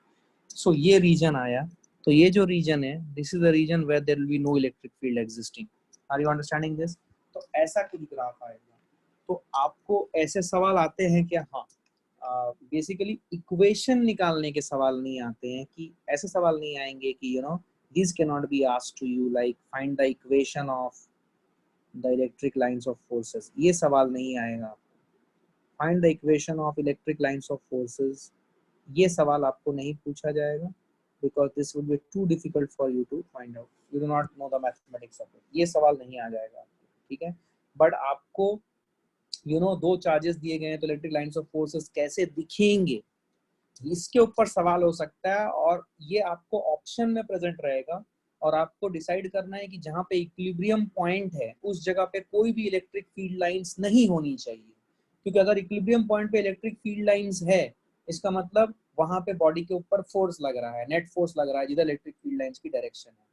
सो ये रीजन आया, तो ये जो रीजन है, this is the region where there will be no electric field existing. Are you understanding this? तो ऐसा कुछ ग्राफ आएगा। तो आपको ऐसे सवाल आते हैं क्या? हाँ, बेसिकली इक्वेशन निकालने के सवाल नहीं आते हैं, कि ऐसे सवाल नहीं आएंगे कि this can not be asked to you like find the equation of the electric lines of forces, ये सवाल नहीं आएगा। Find the equation of electric lines of forces, ये सवाल आपको नहीं पूछा जाएगा, because this would be too difficult for you to find out, you do not know the mathematics of it, ये सवाल नहीं आ जाएगा आपको, ठीक है। बट आपको दो चार्जेस दिए गए हैं, तो इलेक्ट्रिक लाइंस ऑफ फोर्सेस कैसे दिखेंगे, इसके ऊपर सवाल हो सकता है, और ये आपको ऑप्शन में प्रेजेंट रहेगा, और आपको डिसाइड करना है कि जहाँ पे इक्विलिब्रियम पॉइंट है उस जगह पे कोई भी इलेक्ट्रिक फील्ड लाइंस नहीं होनी चाहिए, क्योंकि अगर इक्विलिब्रियम पॉइंट पे इलेक्ट्रिक फील्ड लाइंस है, इसका मतलब वहां पे बॉडी के ऊपर फोर्स लग रहा है, नेट फोर्स लग रहा है जिधर इलेक्ट्रिक फील्ड लाइंस की डायरेक्शन है।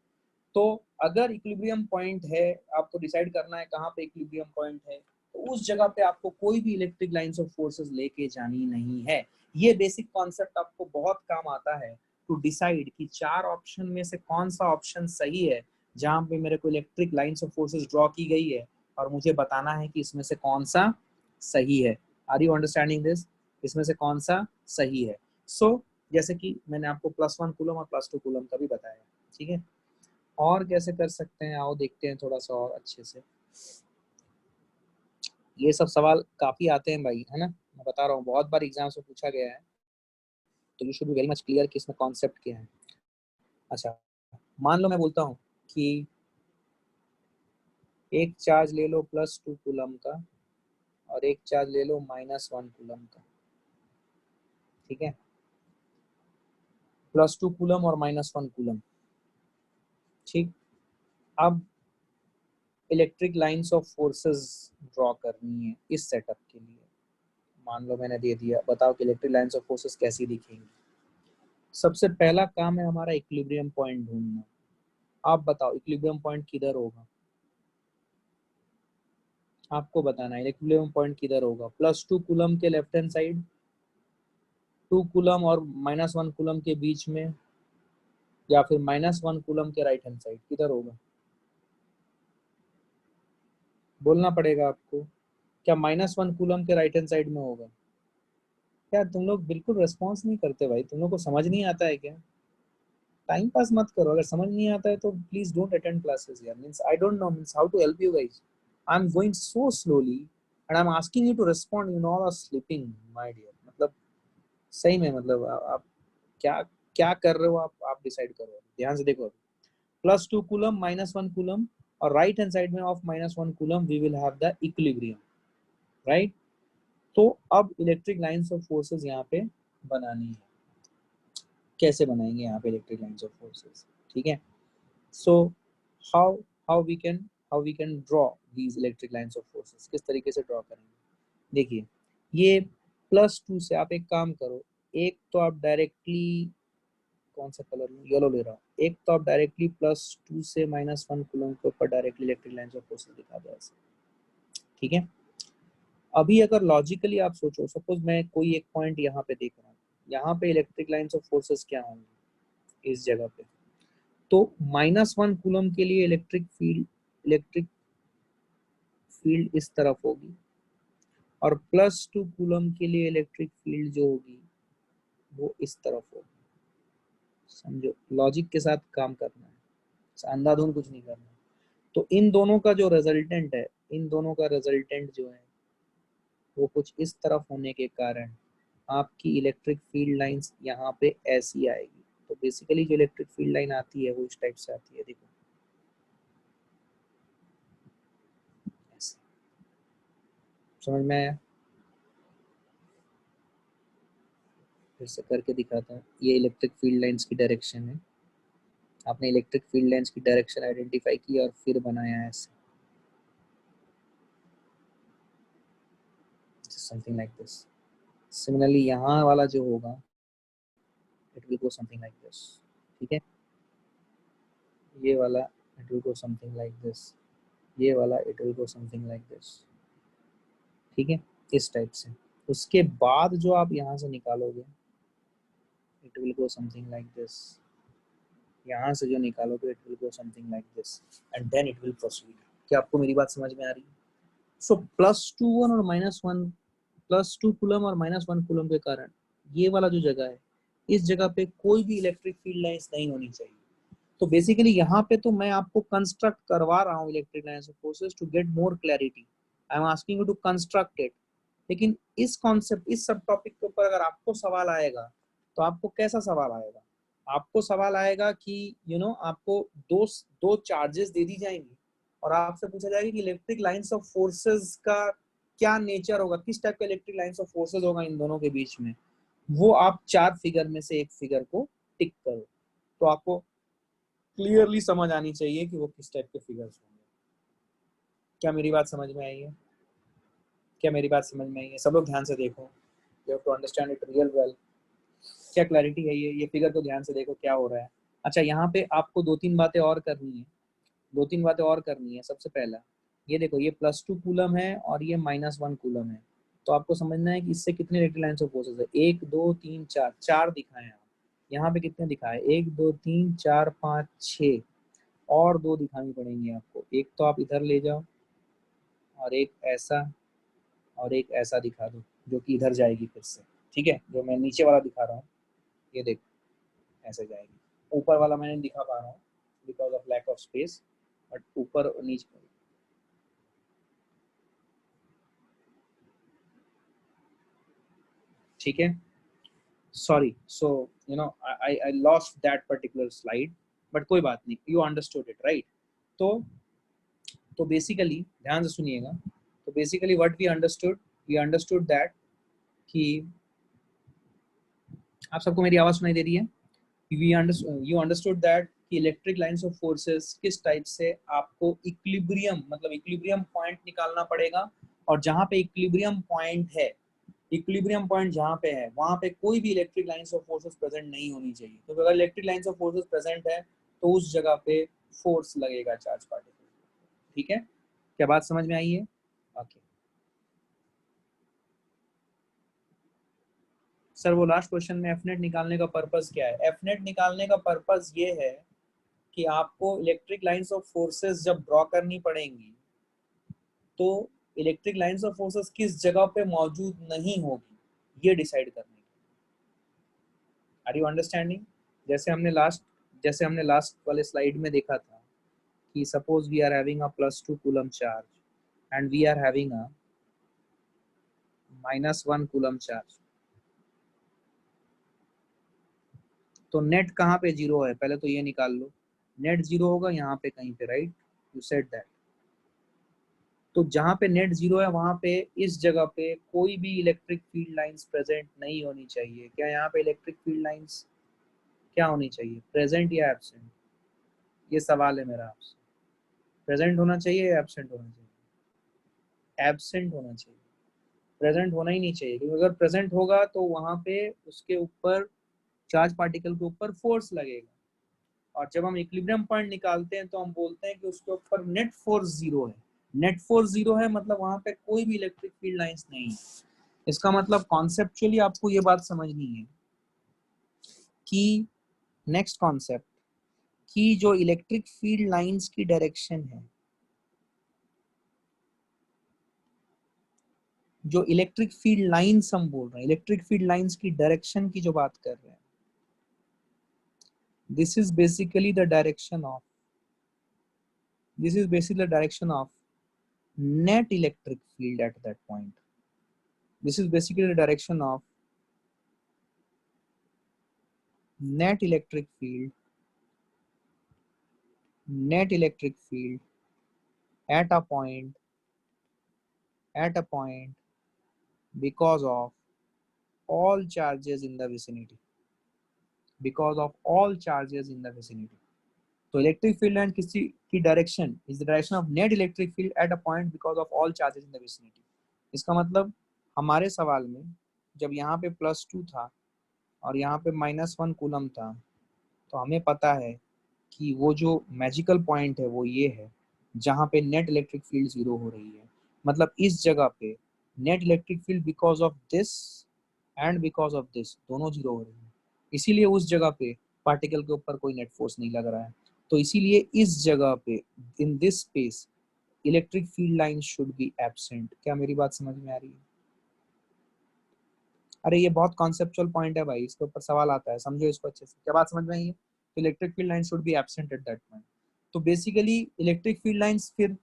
तो अगर इक्विलिब्रियम पॉइंट है, आपको डिसाइड करना है कहाँ पे इक्विलिब्रियम पॉइंट है, तो उस जगह पे आपको कोई भी इलेक्ट्रिक लाइंस ऑफ फोर्सेस लेके जानी नहीं है। ये बेसिक कॉन्सेप्ट आपको बहुत काम आता है टू डिसाइड कि 4 ऑप्शन में से कौन सा ऑप्शन सही है, जहाँ पे मेरे को electric lines of forces draw की गई है, और मुझे बताना है कि इसमें से कौन सा सही है। Are you understanding this? इसमें से कौन सा सही है। सो जैसे कि मैंने आपको +1 कूलम और +2 कूलम का भी बताया, ठीक है। और कैसे कर सकते हैं, आओ देखते हैं थोड़ा सा और अच्छे से। ये सब सवाल काफी आते हैं भाई, है ना, मैं बता रहा हूँ, बहुत बार एग्जाम्स में पूछा गया है, तो you should be very much clear कि इसमें कॉन्सेप्ट क्या है। अच्छा, मान लो मैं बोलता हूँ कि एक चार्ज ले लो +2 कूलम का, और एक चार्ज ले लो -1 कूलम का, ठीक है। +2 कूलम और -1 कूलम, ठीक। अब electric lines of forces draw करनी है इस सेटअप के लिए। मान लो मैंने दे दिया, बताओ कि इलेक्ट्रिक लाइंस ऑफ फोर्सेस कैसी दिखेंगी। सबसे पहला काम है हमारा इक्विलिब्रियम पॉइंट ढूंढना। आप बताओ इक्विलिब्रियम पॉइंट किधर होगा, आपको बताना है इक्विलिब्रियम पॉइंट किधर होगा। +2 कूलम के लेफ्ट हैंड साइड, 2 कूलम और -1 कूलम के बीच में, या फिर -1 कूलम के राइट हैंड साइड, किधर होगा? बोलना पड़ेगा आपको। क्या -1 कूलम के राइट हैंड साइड में होगा? क्या तुम लोग बिल्कुल रेस्पॉन्स नहीं करते भाई? तुम लोग को समझ नहीं आता है क्या? टाइम पास मत करो। अगर समझ नहीं आता है तो प्लीज डोंट अटेंड क्लासेस यार। Means I don't know means how to help you guys. I am going so slowly and I am asking you to respond, you all are sleeping my dear. मतलब सही में, मतलब आप क्या क्या कर रहे हो? आप डिसाइड करो, ध्यान से देखो। +2 कूलम -1 कूलम, और राइट हैंड साइड में of -1 coulomb we will have the equilibrium, right? तो अब इलेक्ट्रिक लाइंस ऑफ फोर्सेस यहाँ पे बनानी है। कैसे बनाएंगे यहाँ पे इलेक्ट्रिक लाइंस ऑफ फोर्सेस? ठीक है, so how how we can draw these electric lines of forces. किस तरीके से ड्रॉ करेंगे? देखिए, ये +2 से आप एक काम करो। एक तो आप डायरेक्टली, कौन सा कलर लूं? येलो ले रहा हूँ। एक तो आप डायरेक्टली +2 से -1 कूलम के ऊपर directly electric lines of forces दिखा दो ऐसे, ठीक है? अभी अगर लॉजिकली आप सोचो, सपोज मैं कोई एक पॉइंट यहाँ पे देख रहा हूँ, यहाँ पे इलेक्ट्रिक लाइंस ऑफ फोर्सेस क्या होंगे इस जगह पे? तो -1 कूलम के लिए इलेक्ट्रिक फील्ड इस तरफ होगी, और +2 कूलम के लिए इलेक्ट्रिक फील्ड जो होगी वो इस तरफ होगी। समझो, लॉजिक के साथ काम करना है, अंधाधुंध कुछ नहीं करना। तो इन दोनों का जो रिजल्टेंट है, इन दोनों का रिजल्टेंट जो है वो कुछ इस तरफ होने के कारण आपकी इलेक्ट्रिक फील्ड लाइंस यहाँ पे ऐसी आएगी। तो बेसिकली जो इलेक्ट्रिक फील्ड लाइन आती है वो इस टाइप से आती है, देखो ऐसे। समझ में आया? फिर से करके दिखाता हूँ। ये इलेक्ट्रिक फील्ड लाइंस की डायरेक्शन है। आपने इलेक्ट्रिक फील्ड लाइंस की डायरेक्शन आइडेंटिफाई की और फिर बनाया है ऐसे, समथिंग लाइक दिस। सिमिलरली यहाँ वाला जो होगा it will go something like this, ठीक है? ये वाला it will go something like this, ये वाला it will go something like this, ठीक है? इस टाइप से। उसके बाद जो आप यहाँ से निकालोगे it will go something like this. यहाँ से जो निकालोगे it will go something like this, and then it will proceed. क्या आपको मेरी बात समझ में आ रही है? सो +2 और -1, +2 कूलम और -1 कूलम के कारण ये वाला जो जगह है, इस जगह पे कोई भी इलेक्ट्रिक फील्ड लाइंस नहीं होनी चाहिए। तो बेसिकली यहाँ पे तो मैं आपको कंस्ट्रक्ट करवा रहा हूँ electric lines of forces to get more clarity. I am asking you to construct it. लेकिन इस कॉन्सेप्ट, इस सब टॉपिक के ऊपर अगर आपको सवाल आएगा तो आपको कैसा सवाल आएगा? आपको सवाल आएगा कि आपको दो दो चार्जेस दे दी जाएंगी और आपसे पूछा जाएगा कि इलेक्ट्रिक लाइंस ऑफ फोर्सेस का क्या नेचर होगा, किस टाइप का इलेक्ट्रिक लाइंस ऑफ फोर्सेस होगा इन दोनों के बीच में। वो आप 4 फिगर में से एक फिगर को टिक करो। तो आपको क्लियरली समझ आनी चाहिए कि वो किस टाइप के फिगर्स होंगे। क्या मेरी बात समझ में आई है? क्या मेरी बात समझ में आई है? सब लोग ध्यान से देखो, you have to understand it real well. क्या क्लैरिटी है? ये फिगर को ध्यान से देखो क्या हो रहा है। अच्छा, यहाँ पे आपको 2-3 बातें और करनी है। 2-3 बातें और करनी है। सबसे पहला, ये देखो, ये +2 कूलम है और ये -1 कूलम है। तो आपको समझना है कि इससे कितने इलेक्ट्रिक लाइंस ऑफ फोर्सेस है। 1 2 3 4, 4 दिखाए हैं। यहाँ पे कितने दिखाए? 1 2 3 4 5 6, और 2 दिखानी पड़ेंगी आपको। एक तो आप इधर ले जाओ और एक ऐसा और एक ऐसा दिखा दो, जो कि इधर जाएगी फिर से, ठीक है? जो मैं नीचे वाला दिखा रहा हूँ, ये देखो ऐसे जाएगी। ऊपर वाला मैं नहीं दिखा पा रहा हूँ because of lack of space, but ऊपर और नीचे, ठीक है? Sorry, so I lost that particular slide, but कोई बात नहीं, यू अंडरस्टूड इट राइट? तो बेसिकली ध्यान से सुनिएगा। तो basically what we understood that कि, आप सबको मेरी आवाज सुनाई दे रही है? यू अंडरस्टूड दैट कि इलेक्ट्रिक लाइंस ऑफ फोर्सेस किस टाइप से आपको इक्विलिब्रियम, मतलब इक्विलिब्रियम पॉइंट निकालना पड़ेगा। और जहां पे इक्विलिब्रियम पॉइंट है, इक्विलिब्रियम पॉइंट जहां पे है, वहां पे कोई भी electric lines of forces present नहीं होनी चाहिए। तो अगर electric lines of forces present है तो उस जगह पे फोर्स लगेगा चार्ज पार्टिकल, ठीक है? क्या बात समझ में आई है? ओके, सर वो लास्ट क्वेश्चन में एफ नेट निकालने का पर्पस क्या है? एफ नेट निकालने का पर्पस ये है कि आपको इलेक्ट्रिक लाइंस ऑफ फोर्सेस जब ड्रॉ करनी पड़ेंगी तो इलेक्ट्रिक लाइंस ऑफ फोर्सेस किस जगह पे मौजूद नहीं होगी ये डिसाइड करने की। Are you understanding? जैसे हमने लास्ट वाले स्लाइड में देखा था कि suppose we are having a +2 coulomb charge and we are having a -1 coulomb charge, तो नेट कहाँ पे जीरो है पहले तो ये निकाल लो। नेट जीरो होगा यहाँ पे कहीं पे, राइट? You said that. तो जहाँ पे नेट जीरो है वहां पे इस जगह पे कोई भी इलेक्ट्रिक फील्ड लाइंस प्रेजेंट नहीं होनी चाहिए। क्या यहाँ पे इलेक्ट्रिक फील्ड लाइंस क्या होनी चाहिए, प्रेजेंट या एब्सेंट? ये सवाल है मेरा आपसे। प्रेजेंट होना चाहिए या एब्सेंट होना चाहिए? एब्सेंट होना चाहिए, प्रेजेंट होना ही नहीं चाहिए, क्योंकि अगर प्रेजेंट होगा तो वहां पे उसके ऊपर चार्ज पार्टिकल के ऊपर फोर्स लगेगा, और जब हम इक्विलिब्रियम पॉइंट निकालते हैं तो हम बोलते हैं कि उसके ऊपर नेट फोर्स जीरो है। नेट फोर्स जीरो है मतलब वहां पे कोई भी इलेक्ट्रिक फील्ड लाइंस नहीं है। इसका मतलब कॉन्सेप्चुअली आपको ये बात समझनी है कि नेक्स्ट कॉन्सेप्ट कि जो इलेक्ट्रिक फील्ड लाइंस की डायरेक्शन है, जो इलेक्ट्रिक फील्ड लाइंस हम बोल रहे हैं, इलेक्ट्रिक फील्ड लाइंस की डायरेक्शन की जो बात कर रहे हैं, this is basically the direction of net electric field at that point. This is basically the direction of net electric field at a point because of all charges in the vicinity, तो electric field line किसी की direction is the direction of net electric field at a point because of all charges in the vicinity. इसका मतलब हमारे सवाल में जब यहाँ पे +2 था और यहाँ पे -1 कूलम था, तो हमें पता है कि वो जो मैजिकल पॉइंट है वो ये है जहाँ पे नेट इलेक्ट्रिक फील्ड जीरो हो रही है। मतलब इस जगह पे net electric field because of this and because of this दोनों जीरो हो रही है, इसीलिए उस जगह पे पार्टिकल के ऊपर कोई नेट फोर्स नहीं लग रहा है। तो इसीलिए इस जगह पे in this space electric field line should be absent. क्या मेरी बात समझ में आ रही है? अरे ये बहुत कॉन्सेप्चुअल पॉइंट है भाई, इसके ऊपर सवाल आता है, समझो इसको अच्छे से। क्या बात समझ में आई है? Electric field line should be absent at that point. तो बेसिकली इलेक्ट्रिक फील्ड लाइंस फिर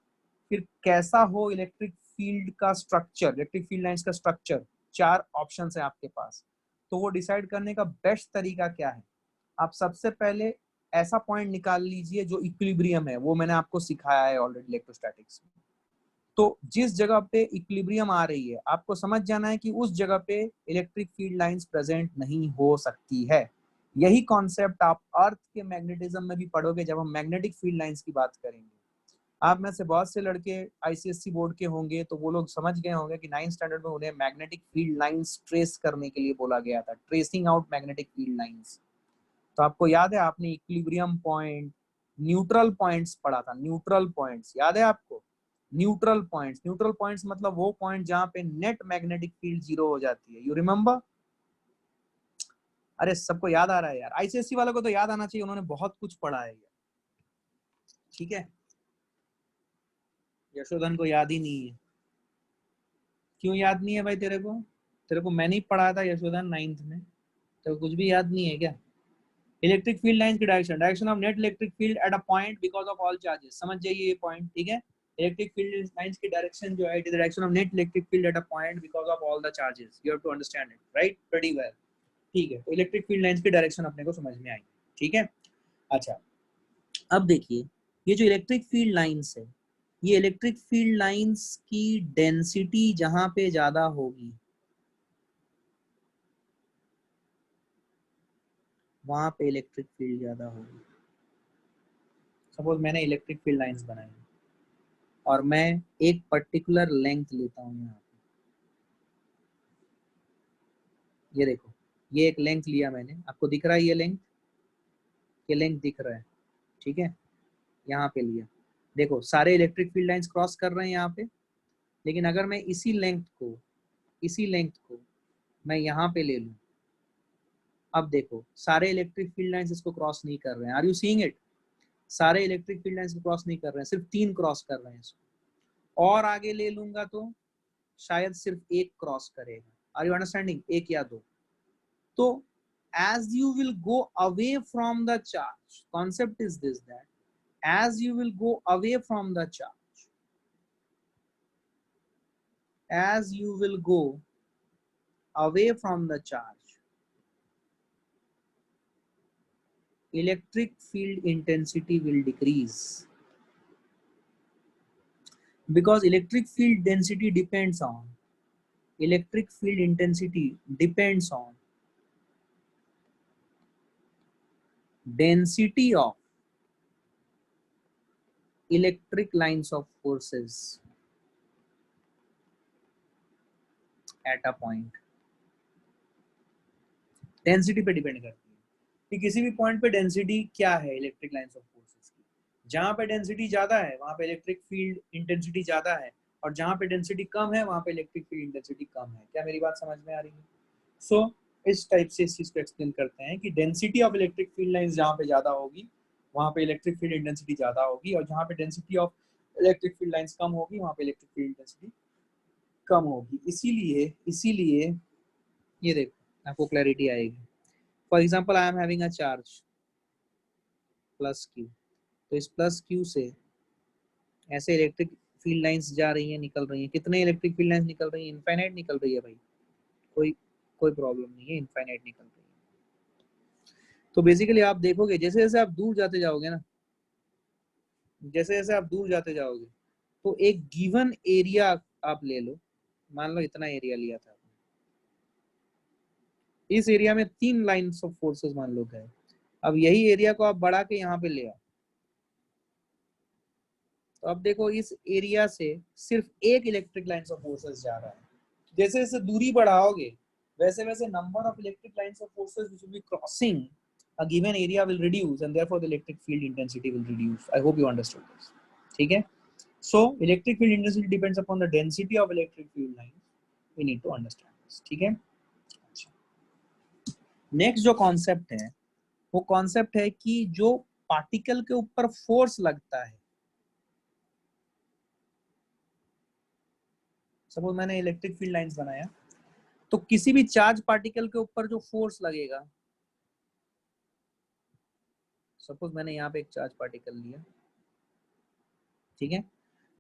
कैसा हो इलेक्ट्रिक फील्ड का स्ट्रक्चर, इलेक्ट्रिक फील्ड लाइंस का स्ट्रक्चर, 4 ऑप्शंस है आपके पास। तो वो डिसाइड करने का बेस्ट तरीका क्या है? आप सबसे पहले ऐसा पॉइंट निकाल लीजिए जो इक्विलिब्रियम है, वो मैंने आपको सिखाया है ऑलरेडी इलेक्ट्रोस्टैटिक्स में। तो जिस जगह पे इक्विलिब्रियम आ रही है आपको समझ जाना है कि उस जगह पे इलेक्ट्रिक फील्ड लाइंस प्रेजेंट नहीं हो सकती है। यही कॉन्सेप्ट आप अर्थ के मैग्नेटिज्म में भी पढ़ोगे जब हम मैग्नेटिक फील्ड लाइंस की बात करेंगे। आप में से बहुत से लड़के आईसीएससी बोर्ड के होंगे तो वो लोग समझ गए होंगे कि 9th स्टैंडर्ड में उन्हें मैग्नेटिक फील्ड लाइंस ट्रेस करने के लिए बोला गया था, tracing out magnetic field lines. तो आपको याद है आपने इक्विलिब्रियम पॉइंट, न्यूट्रल पॉइंट्स पढ़ा था, न्यूट्रल पॉइंट्स याद है आपको? न्यूट्रल पॉइंट्स मतलब वो पॉइंट जहां पे नेट मैग्नेटिक फील्ड जीरो हो जाती है। You remember? अरे सबको याद आ रहा है यार, आईसीएससी वालों को तो याद आना चाहिए, उन्होंने बहुत कुछ पढ़ा है यार। ठीक है, यशोधन को याद ही नहीं है। क्यों याद नहीं है भाई तेरे को? तेरे को मैंने ही पढ़ाया था यशोधन 9th में, तो कुछ भी याद नहीं है क्या? इलेक्ट्रिक फील्ड लाइंस की direction of net electric field at a point because of all charges. समझ जाइए ये पॉइंट, ठीक है? इलेक्ट्रिक फील्ड लाइंस की डायरेक्शन जो है, it is the direction of net electric field at a point because of all the charges. You have to understand it, right? Pretty well. ठीक है, तो इलेक्ट्रिक फील्ड लाइंस की direction अपने को समझ में आई, ठीक है? अच्छा, अब देखिए ये जो इलेक्ट्रिक फील्ड लाइंस है, ये इलेक्ट्रिक फील्ड लाइंस की डेंसिटी जहां पे ज्यादा होगी वहां पे इलेक्ट्रिक फील्ड ज्यादा होगी। सपोज मैंने इलेक्ट्रिक फील्ड लाइंस बनाई और मैं एक पर्टिकुलर लेंथ लेता हूँ यहाँ पे, ये देखो, ये एक लेंथ लिया मैंने, आपको दिख रहा है ये लेंथ? ये लेंथ दिख रहा है, ठीक है? यहाँ पे लिया, देखो सारे इलेक्ट्रिक फील्ड लाइंस क्रॉस कर रहे हैं यहाँ पे। लेकिन अगर मैं इसी लेंथ को मैं यहाँ पे ले लूँ, अब देखो सारे इलेक्ट्रिक फील्ड लाइंस इसको क्रॉस नहीं कर रहे हैं, आर यू सीइंग इट? सारे इलेक्ट्रिक फील्ड लाइंस क्रॉस नहीं कर रहे हैं, सिर्फ 3 क्रॉस कर रहे हैं इसको। और आगे ले लूंगा तो शायद सिर्फ एक क्रॉस करेगा, आर यू अंडरस्टैंडिंग? एक या दो। तो as you will go away from the charge, concept is this, that as you will go away from the charge, as you will go away from the charge, electric field intensity will decrease, because electric field density depends on, electric field intensity depends on density of electric lines of forces at a point। Density पे depend करती है कि किसी भी point पे density क्या है electric lines of forces की। जहां पे डेंसिटी ज्यादा है वहां पे इलेक्ट्रिक फील्ड इंटेंसिटी ज्यादा है, और जहां पे डेंसिटी कम है वहां पे इलेक्ट्रिक फील्ड इंटेंसिटी कम है। क्या मेरी बात समझ में आ रही है? सो इस टाइप से इस चीज को एक्सप्लेन करते हैं कि density of electric field lines जहां पे ज्यादा होगी वहां पे इलेक्ट्रिक फील्ड इंटेंसिटी ज्यादा होगी, और जहां पे density of electric field lines कम होगी वहां पे इलेक्ट्रिक फील्ड इंटेंसिटी कम होगी। इसीलिए इसीलिए ये देखो आपको क्लैरिटी आएगी। For example I am having a charge plus Q, तो इस प्लस क्यू से ऐसे इलेक्ट्रिक फील्ड लाइंस जा रही हैं, निकल रही हैं। कितने इलेक्ट्रिक फील्ड लाइंस निकल रही हैं? इनफाइनाइट निकल रही है भाई, कोई कोई प्रॉब्लम नहीं है, इनफाइनाइट निकल रही है। तो बेसिकली आप देखोगे जैसे जैसे आप दूर जाते जाओगे ना, जैसे जैसे आप दूर जाते जाओगे तो एक गिवन एरिया आप ले लो, मान लो इतना एरिया लिया था, इस एरिया में 3 लाइंस ऑफ फोर्सेस मान लो गए। अब यही एरिया को आप बढ़ा के यहाँ पे ले आओ, तो अब देखो इस एरिया से सिर्फ एक इलेक्ट्रिक लाइंस ऑफ फोर्सेस जा रहा है। जैसे जैसे दूरी बढ़ाओगे वैसे वैसे number of electric lines of forces which will be crossing a given area will reduce, and therefore the electric field intensity will reduce. I hope you understood this. ठीक है? So electric field intensity depends upon the density of electric field lines. We need to understand this. ठीक है? Next जो concept है वो concept है कि जो पार्टिकल के ऊपर फोर्स लगता है, सपोज मैंने इलेक्ट्रिक फील्ड लाइंस बनाया, तो किसी भी चार्ज पार्टिकल के ऊपर जो फोर्स लगेगा, सपोज मैंने यहाँ पे एक चार्ज पार्टिकल लिया, ठीक है,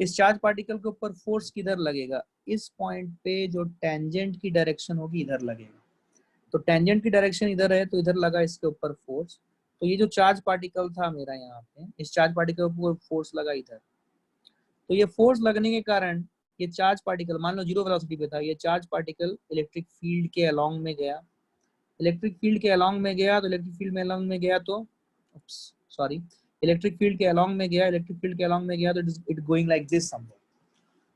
इस चार्ज पार्टिकल के ऊपर फोर्स किधर लगेगा? इस पॉइंट पे जो टेंजेंट की डायरेक्शन होगी इधर लगेगा। तो टेंजेंट की डायरेक्शन इधर है तो इधर लगा इसके ऊपर फोर्स। तो ये जो चार्ज पार्टिकल था मेरा यहाँ पे, इस चार्ज पार्टिकल के ऊपर फोर्स लगा इधर, तो ये फोर्स लगने के कारण ये चार्ज पार्टिकल मान लो 0 वेलोसिटी पे था, ये चार्ज पार्टिकल इलेक्ट्रिक फील्ड के अलोंग में गया, इलेक्ट्रिक फील्ड के अलोंग में गया, तो इलेक्ट्रिक फील्ड में अलोंग में गया तो सॉरी इलेक्ट्रिक फील्ड के अलोंग में गया, इलेक्ट्रिक फील्ड के अलोंग में गया तो it going like this somewhere.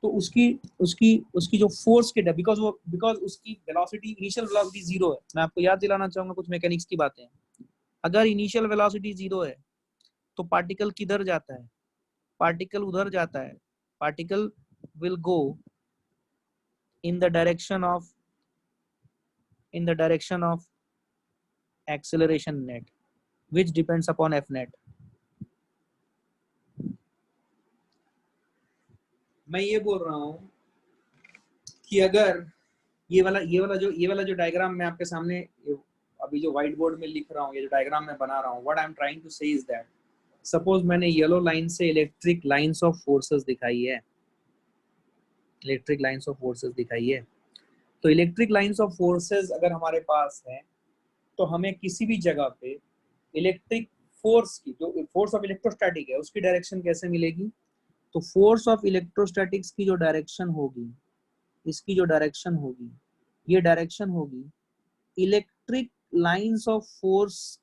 तो उसकी उसकी उसकी जो फोर्स के बिकॉज उसकी वेलोसिटी इनिशियल वेलोसिटी 0 है। मैं आपको याद दिलाना चाहूंगा कुछ मैकेनिक्स की बातें। अगर इनिशियल वेलोसिटी 0 है तो पार्टिकल किधर जाता है? पार्टिकल उधर जाता है, particle will go in the direction of acceleration net which depends upon f net। मैं ये बोल रहा हूं कि अगर ये वाला जो डायग्राम मैं आपके सामने अभी जो व्हाइट बोर्ड में लिख रहा हूँ, ये जो डायग्राम मैं बना रहा हूँ, what I am trying to say is that suppose मैंने येलो लाइन से इलेक्ट्रिक लाइंस ऑफ फोर्सेस दिखाई है, इलेक्ट्रिक लाइंस ऑफ फोर्सेस दिखाई है। तो इलेक्ट्रिक लाइंस ऑफ फोर्सेस अगर हमारे पास है तो हमें किसी भी जगह पे इलेक्ट्रिक फोर्स की, जो फोर्स ऑफ इलेक्ट्रोस्टैटिक है, उसकी डायरेक्शन कैसे मिलेगी? तो फोर्स ऑफ इलेक्ट्रोस्टैटिक्स की जो डायरेक्शन होगी, इसकी जो डायरेक्शन होगी, ये डायरेक्शन होगी इलेक्ट्रिक लाइंस ऑफ फोर्स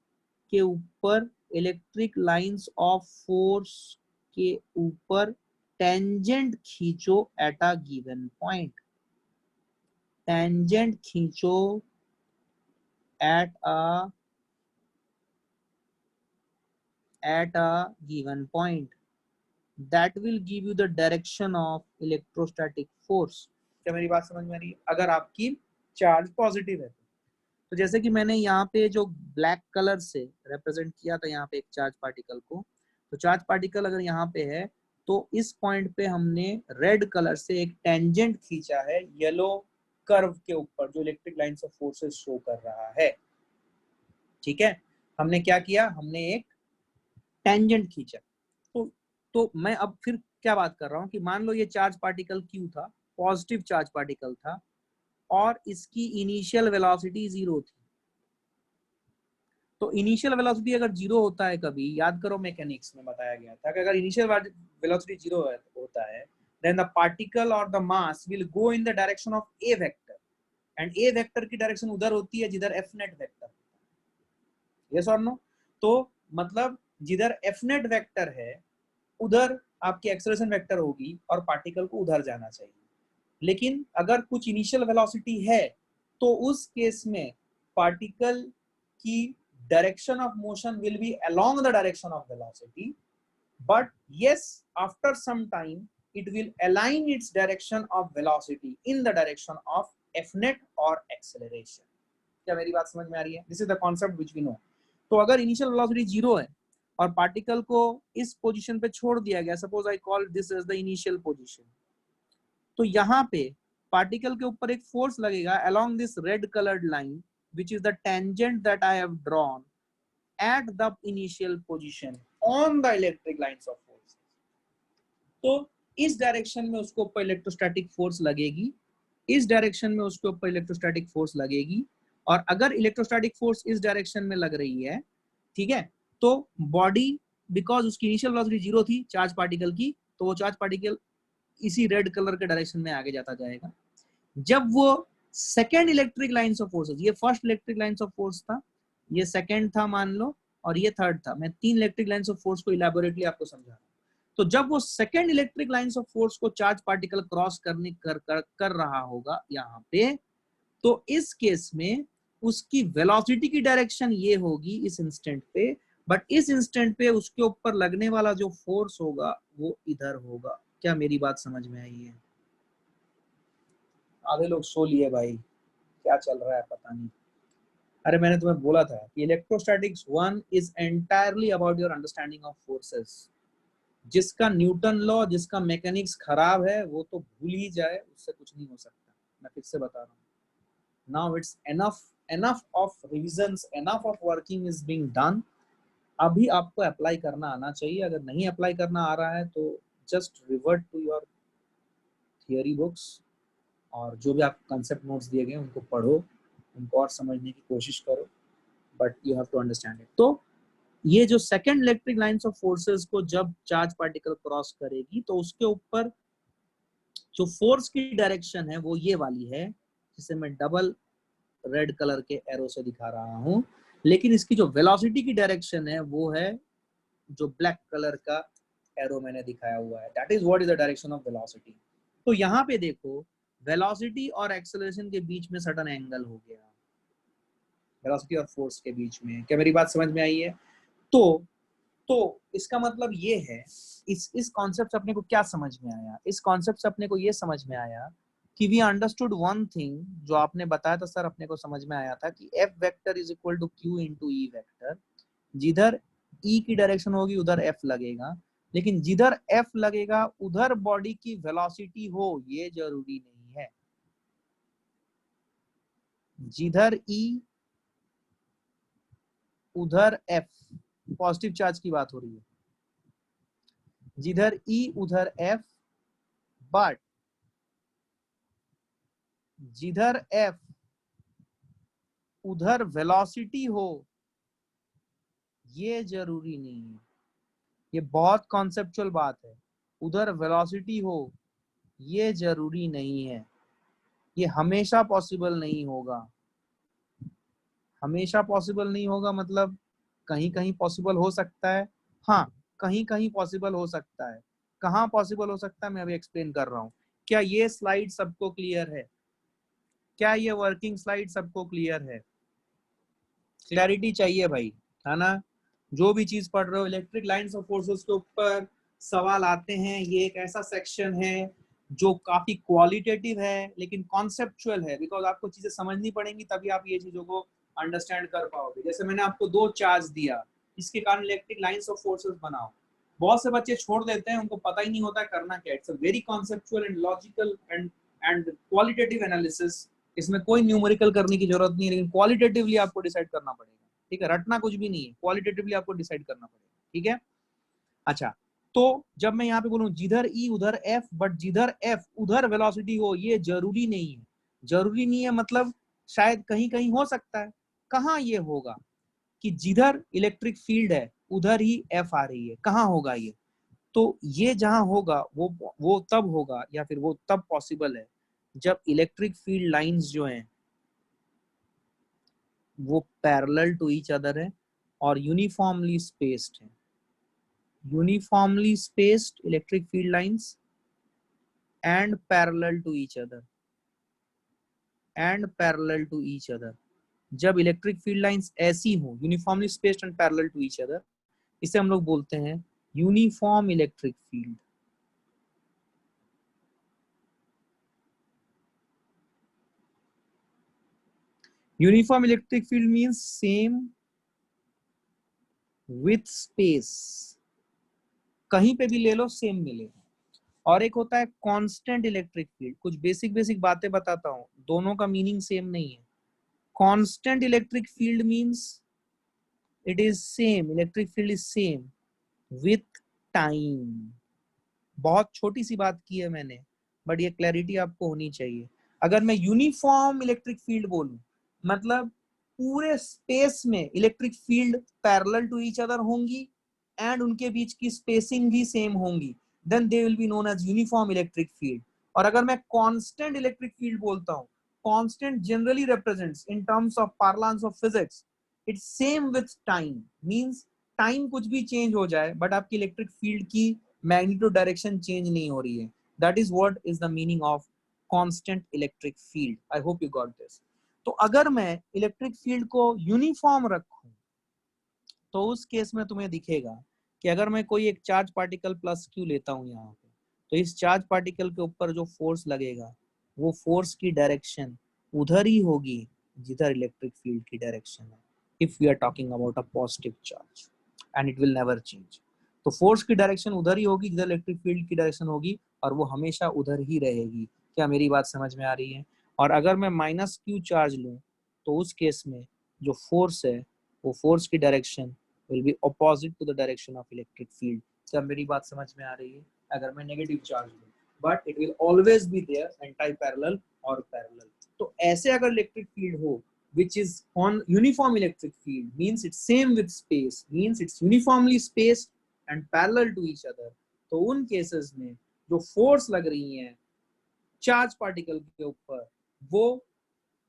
के ऊपर, इलेक्ट्रिक लाइंस ऑफ फोर्स के ऊपर टेंजेंट खींचो at a given point, tangent खींचो at a given point that will give you the direction of electrostatic force। क्या मेरी बात समझ में आ रही है? अगर आपकी चार्ज पॉजिटिव है तो जैसे कि मैंने यहाँ पे जो ब्लैक कलर से रिप्रेजेंट किया था यहाँ पे एक चार्ज पार्टिकल को, तो चार्ज पार्टिकल अगर यहाँ पे है तो इस पॉइंट पे हमने रेड कलर से एक टेंजेंट खींचा है येलो कर्व के ऊपर जो electric lines of forces show कर रहा है। ठीक है, हमने क्या किया, हमने एक टेंजेंट खींचा। तो मैं अब फिर क्या बात कर रहा हूँ कि मान लो ये चार्ज पार्टिकल क्यू था, पॉजिटिव चार्ज पार्टिकल था और इसकी इनिशियल वेलोसिटी 0 थी। तो इनिशियल वेलोसिटी अगर 0 होता है, कभी याद करो मैकेनिक्स में बताया गया था कि अगर इनिशियल वेलोसिटी 0 होता है, then the particle or the mass will go in the direction of a vector and a vector की डायरेक्शन उधर होती है जिधर f net वेक्टर। यस और नो? तो मतलब जिधर f net वेक्टर है उधर आपकी एक्सेलरेशन वेक्टर होगी और पार्टिकल को उधर जाना चाहिए। लेकिन अगर कुछ इनिशियल वेलोसिटी है तो उस केस में पार्टिकल की direction of motion will be along the direction of velocity, but yes, after some time it will align its direction of velocity in the direction of f net or acceleration। क्या मेरी बात समझ में आ रही है? This is the concept which we know। तो अगर initial velocity 0 है और पार्टिकल को इस पोजीशन पे छोड़ दिया गया, suppose I call this as the initial position, तो यहाँ पे पार्टिकल के ऊपर एक फोर्स लगेगा along this red colored line which is the tangent that I have drawn at the initial position on the electric lines of force। तो इस direction में उसके ऊपर इलेक्ट्रोस्टैटिक फोर्स लगेगी, इस डायरेक्शन में उसके ऊपर इलेक्ट्रोस्टैटिक फोर्स लगेगी, और अगर इलेक्ट्रोस्टैटिक फोर्स इस डायरेक्शन में लग रही है, ठीक है, तो बॉडी बिकॉज उसकी इनिशियल वेलोसिटी 0 थी चार्ज पार्टिकल की, तो वो चार्ज पार्टिकल इसी रेड कलर के डायरेक्शन में आगे जाता जाएगा। जब वो second electric lines of forces, ये first electric lines of force था, ये सेकेंड था मान लो, और ये थर्ड था, मैं 3 इलेक्ट्रिक लाइंस ऑफ फोर्स को इलैबोरेटली आपको समझा रहा हूं। तो जब वो second electric lines of force को चार्ज पार्टिकल क्रॉस कर रहा होगा यहाँ पे, तो इस केस में उसकी वेलोसिटी की डायरेक्शन ये होगी इस इंस्टेंट पे, बट इस इंस्टेंट पे उसके ऊपर लगने वाला जो फोर्स होगा वो इधर होगा। क्या मेरी बात समझ में आई है? आधे लोग सो लिए भाई, क्या चल रहा है पता नहीं। अरे मैंने तुम्हें बोला था कि electrostatics 1 is entirely about your understanding of forces. जिसका न्यूटन लॉ, जिसका मैकेनिक्स खराब है वो तो भूल ही जाए, उससे कुछ नहीं हो सकता। मैं फिर से बता रहा हूँ, now it's enough of revisions, enough of working is being done। अभी आपको अप्लाई करना आना चाहिए। अगर नहीं अप्लाई करना आ रहा है तो just revert to your theory books और जो भी आपको कंसेप्ट नोट्स दिए गए उनको पढ़ो, उनको और समझने की कोशिश करो, but you have to understand it. तो ये जो second electric lines of forces को जब चार्ज पार्टिकल क्रॉस करेगी तो उसके ऊपर जो फोर्स की डायरेक्शन है वो ये वाली है, जिसे मैं डबल रेड कलर के एरो से दिखा रहा हूं, लेकिन इसकी जो वेलोसिटी की डायरेक्शन है वो है जो ब्लैक कलर का एरो मैंने दिखाया हुआ है, that is what is the direction of velocity. तो यहाँ पे देखो वेलोसिटी और एक्सेलरेशन के बीच में सडन एंगल हो गया, वेलोसिटी और फोर्स के बीच में। क्या मेरी बात समझ में आई है? तो इसका मतलब ये है, इस कॉन्सेप्ट से अपने को क्या समझ में आया? इस कॉन्सेप्ट से अपने को ये समझ में आया कि वी अंडरस्टूड वन थिंग, जो आपने बताया था सर, अपने को समझ में आया था कि F vector is equal to Q into E vector. जिधर E की डायरेक्शन होगी उधर F लगेगा, लेकिन जिधर F लगेगा उधर बॉडी की वेलोसिटी हो ये जरूरी नहीं है। जिधर E उधर F, पॉजिटिव चार्ज की बात हो रही है, जिधर E उधर F, बट जिधर F उधर वेलोसिटी हो ये जरूरी नहीं है। ये बहुत कॉन्सेप्चुअल बात है। उधर वेलोसिटी हो ये जरूरी नहीं है, ये हमेशा पॉसिबल नहीं होगा। हमेशा पॉसिबल नहीं होगा मतलब कहीं कहीं पॉसिबल हो सकता है, हाँ कहीं कहीं पॉसिबल हो सकता है। कहाँ पॉसिबल हो सकता है मैं अभी एक्सप्लेन कर रहा हूँ। क्या ये स्लाइड सबको क्लियर है? क्या ये वर्किंग स्लाइड सबको क्लियर है? क्लैरिटी चाहिए भाई, है ना? जो भी चीज पढ़ रहे हो इलेक्ट्रिक लाइंस ऑफ फोर्सेस के ऊपर सवाल आते हैं, ये एक ऐसा सेक्शन है जो काफी क्वालिटेटिव है लेकिन कॉन्सेप्चुअल है, बिकॉज आपको चीजें समझनी पड़ेंगी तभी आप ये चीजों को अंडरस्टैंड कर पाओगे। जैसे मैंने आपको दो चार्ज दिया, इसके कारण इलेक्ट्रिक लाइंस ऑफ फोर्सेस बनाओ। बहुत से बच्चे छोड़ देते हैं, उनको पता ही नहीं होता है करना क्या। It's a very conceptual and logical and qualitative analysis. इसमें कोई न्यूमेरिकल करने की जरूरत नहीं है, लेकिन क्वालिटेटिवली आपको डिसाइड करना पड़ेगा। ठीक है, रटना कुछ भी नहीं है, क्वालिटेटिवली आपको डिसाइड करना पड़ेगा। ठीक है, अच्छा, तो जब मैं यहाँ पे बोलूं जिधर ई उधर एफ, बट जिधर एफ उधर वेलोसिटी हो, ये जरूरी नहीं है। जरूरी नहीं है मतलब शायद कहीं कहीं हो सकता है। कहाँ ये होगा कि जिधर इलेक्ट्रिक फील्ड है उधर ही एफ आ रही है? कहाँ होगा ये? तो ये जहां होगा वो तब होगा, या फिर वो तब पॉसिबल है जब इलेक्ट्रिक फील्ड लाइंस जो हैं वो पैरेलल टू ईच अदर है और यूनिफॉर्मली स्पेस्ड है। Uniformly spaced electric field lines and parallel to each other and parallel to each other। जब इलेक्ट्रिक फील्ड लाइंस ऐसी हो, uniformly spaced and parallel to each other, इसे हम लोग बोलते हैं uniform electric field. Uniform electric field means same with space, कहीं पे भी ले लो सेम मिलेगा। और एक होता है कांस्टेंट इलेक्ट्रिक फील्ड। कुछ बेसिक बेसिक बातें बताता हूं, दोनों का मीनिंग सेम नहीं है। Constant electric field means it is same, electric field is same with time। बहुत छोटी सी बात की है मैंने, बट ये क्लैरिटी आपको होनी चाहिए। अगर मैं यूनिफॉर्म इलेक्ट्रिक फील्ड बोलूं, मतलब पूरे स्पेस में electric field parallel to each other होंगी एंड उनके बीच की स्पेसिंग भी सेम होंगी, then they will be known as uniform electric field. और अगर मैं कांस्टेंट इलेक्ट्रिक फील्ड बोलता हूं, constant generally represents in terms of parlance of physics it's same with time. मींस टाइम कुछ भी चेंज हो जाए बट आपकी इलेक्ट्रिक फील्ड की मैग्नीट्यूड डायरेक्शन चेंज नहीं हो रही है। That is what is the meaning of constant electric field. I hope you got this. तो अगर मैं इलेक्ट्रिक फील्ड को यूनिफॉर्म रखूं तो उस केस में तुम्हें दिखेगा कि अगर मैं कोई एक चार्ज पार्टिकल प्लस क्यू लेता हूं यहाँ पे, तो इस चार्ज पार्टिकल के ऊपर जो फोर्स लगेगा वो फोर्स की डायरेक्शन उधर ही होगी जिधर इलेक्ट्रिक फील्ड की डायरेक्शन है। If we are talking about a positive charge and it will never change, तो फोर्स की डायरेक्शन उधर ही होगी जिधर इलेक्ट्रिक फील्ड की डायरेक्शन होगी, और वो हमेशा उधर ही रहेगी। क्या मेरी बात समझ में आ रही है? और अगर मैं माइनस क्यू चार्ज लूं तो उस केस में जो फोर्स है वो फोर्स की direction will be opposite to the direction of electric field। क्या मेरी बात समझ में आ रही है? अगर मैं नेगेटिव चार्ज लूं, but it will always be there anti parallel और पैरेलल। तो ऐसे अगर इलेक्ट्रिक फील्ड हो which is on uniform electric field means it's same with space, means it's uniformly spaced and parallel to each other, तो उन cases में जो force लग रही है चार्ज पार्टिकल के ऊपर वो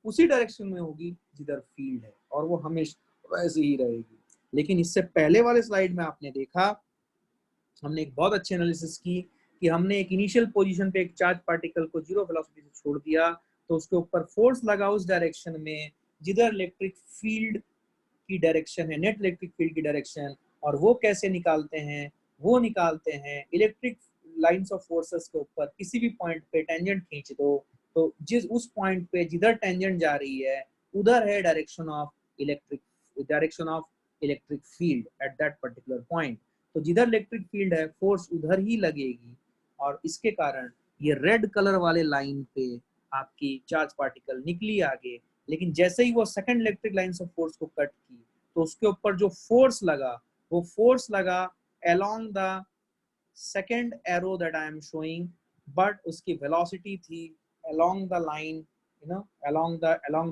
उसी डायरेक्शन में होगी जिधर फील्ड है, और वो हमेशा वैसे ही रहेगी। लेकिन इससे पहले वाले स्लाइड में आपने देखा, हमने एक बहुत अच्छी एनालिसिस की कि हमने एक इनिशियल पोजीशन पे एक चार्ज पार्टिकल को जीरो वेलोसिटी से छोड़ दिया, तो उसके ऊपर फोर्स लगा उस डायरेक्शन में जिधर इलेक्ट्रिक फील्ड की डायरेक्शन है, नेट इलेक्ट्रिक फील्ड की डायरेक्शन। और वो कैसे निकालते हैं? वो निकालते हैं इलेक्ट्रिक लाइंस ऑफ फोर्सेस के ऊपर किसी भी पॉइंट पे टेंजेंट खींच दो, तो जिस उस पॉइंट पे जिधर टेंजेंट जा रही है उधर है direction of electric field at that particular point. तो जिधर इलेक्ट्रिक फील्ड है फोर्स उधर ही लगेगी, और इसके कारण ये रेड कलर वाले लाइन पे आपकी चार्ज पार्टिकल निकली आगे। लेकिन जैसे ही वो second electric lines of force को कट की तो उसके ऊपर जो फोर्स लगा वो फोर्स लगा along the second arrow that I am showing, but उसकी velocity थी along the line, you know, along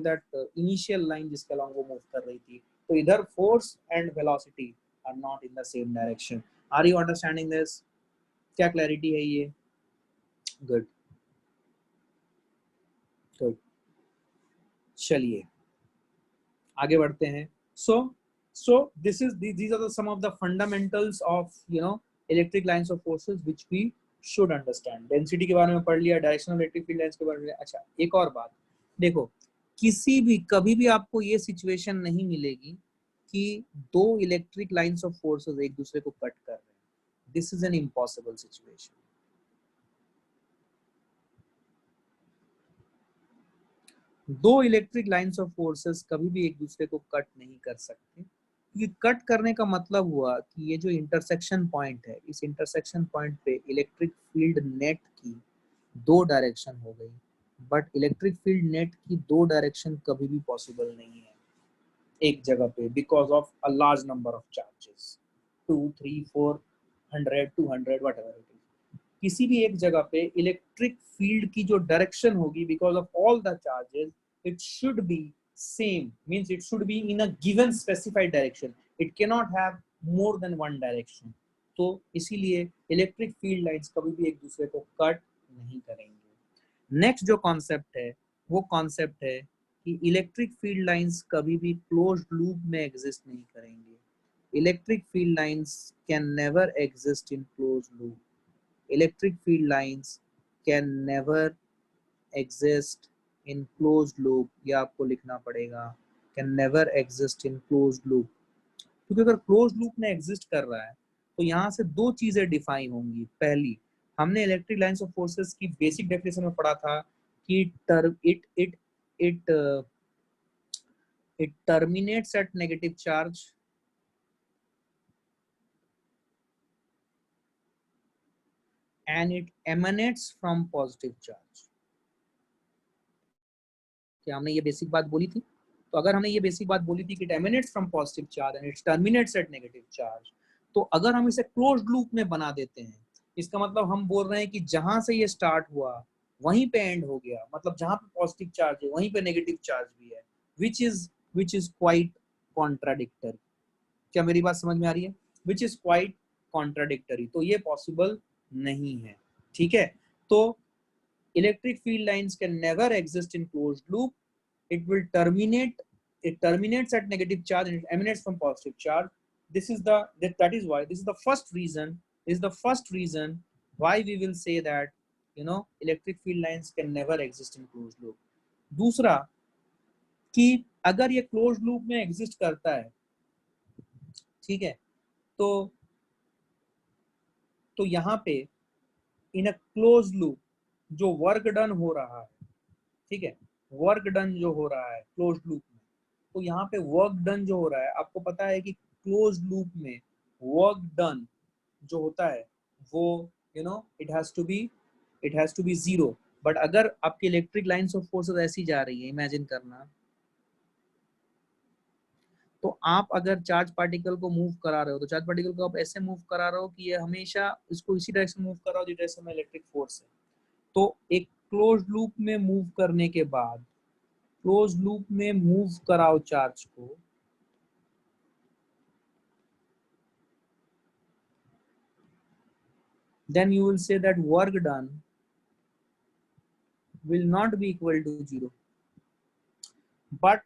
that initial line जिसके along वो move कर रही थी। तो इधर force and velocity are not in the same direction। Are you understanding this? क्या clarity है ये? Good, good। चलिए आगे बढ़ते हैं। So these are the some of the fundamentals of electric lines of forces which we should understand। Density के बारे में पढ़ लिया, डायरेक्शनल इलेक्ट्रिक फील्ड लाइंस के बारे में। अच्छा, एक और बात देखो, किसी भी कभी भी आपको ये सिचुएशन नहीं मिलेगी कि दो इलेक्ट्रिक लाइंस ऑफ फोर्सेस एक दूसरे को कट कर रहे हैं। This is an impossible situation. दो इलेक्ट्रिक लाइंस ऑफ फोर्सेस कभी भी एक दूसरे को कट नहीं कर सकते, क्योंकि कट करने का मतलब हुआ कि ये जो इंटरसेक्शन पॉइंट है, इस इंटरसेक्शन पॉइंट पे इलेक्ट्रिक फील्ड नेट की दो डायरेक्शन हो गई, बट इलेक्ट्रिक फील्ड नेट की दो डायरेक्शन कभी भी पॉसिबल नहीं है एक जगह पे, because of a large number of charges, 2 3 4 100 200 whatever it is. किसी भी एक जगह पे इलेक्ट्रिक फील्ड की जो डायरेक्शन होगी, because of all the charges, it should be same, means it should be in a given specified direction, it can not have more than one direction. तो इसीलिए इलेक्ट्रिक फील्ड लाइंस कभी भी एक दूसरे को कट नहीं करेंगे। नेक्स्ट जो कॉन्सेप्ट है वो कॉन्सेप्ट है कि इलेक्ट्रिक फील्ड लाइंस कभी भी क्लोज्ड लूप में एग्जिस्ट नहीं करेंगे। Electric field lines can never exist in closed loop. Electric field lines can never exist in closed loop, या आपको लिखना पड़ेगा can never exist in closed loop, क्योंकि अगर क्लोज्ड लूप में एग्जिस्ट कर रहा है तो यहाँ से दो चीजें डिफाइन होंगी। पहली, हमने इलेक्ट्रिक लाइंस ऑफ फोर्सेस की बेसिक डेफिनेशन में पढ़ा था कि it terminates at negative charge and it emanates from positive charge। क्या हमने ये बेसिक बात बोली थी? तो अगर हमने ये बेसिक बात बोली थी कि it emanates from positive charge and it terminates at negative charge, तो अगर हम इसे क्लोज्ड लूप में बना देते हैं, इसका मतलब हम बोल रहे हैं कि जहां से ये स्टार्ट हुआ वहीं पे एंड हो गया, मतलब जहां पे पॉजिटिव चार्ज है वहीं पे नेगेटिव चार्ज भी है, विच इज क्वाइट कॉन्ट्राडिक्टरी। क्या मेरी बात समझ में आ रही है? विच इज क्वाइट कॉन्ट्राडिक्टरी, तो ये पॉसिबल नहीं है। ठीक है, तो electric field lines can never exist in closed loop. It will terminate, it terminates at negative charge and it emanates from positive charge. This is that is why this is the first reason why we will say that, you know, electric field lines can never exist in closed loop. दूसरा, कि अगर ये closed loop में exist करता है, ठीक है, तो यहाँ पे इन अ क्लोज लूप जो वर्क डन हो रहा है, ठीक है, वर्क डन जो हो रहा है क्लोज लूप में, तो यहाँ पे वर्क डन जो हो रहा है, आपको पता है कि क्लोज लूप में वर्क डन जो होता है वो, you know, it has to be zero. But अगर आपकी इलेक्ट्रिक लाइंस ऑफ फोर्सेस ऐसी जा रही है, इमेजिन करना, तो आप अगर चार्ज पार्टिकल को मूव करा रहे हो, तो चार्ज पार्टिकल को आप ऐसे मूव करा रहे हो कि ये हमेशा इसको इसी डायरेक्शन मूव कर रहा हो जिस डायरेक्शन में इलेक्ट्रिक फोर्स है। तो एक क्लोज लूप में मूव करने के बाद, क्लोज लूप में मूव कराओ चार्ज को, then you will say that work done will not be equal to 0, but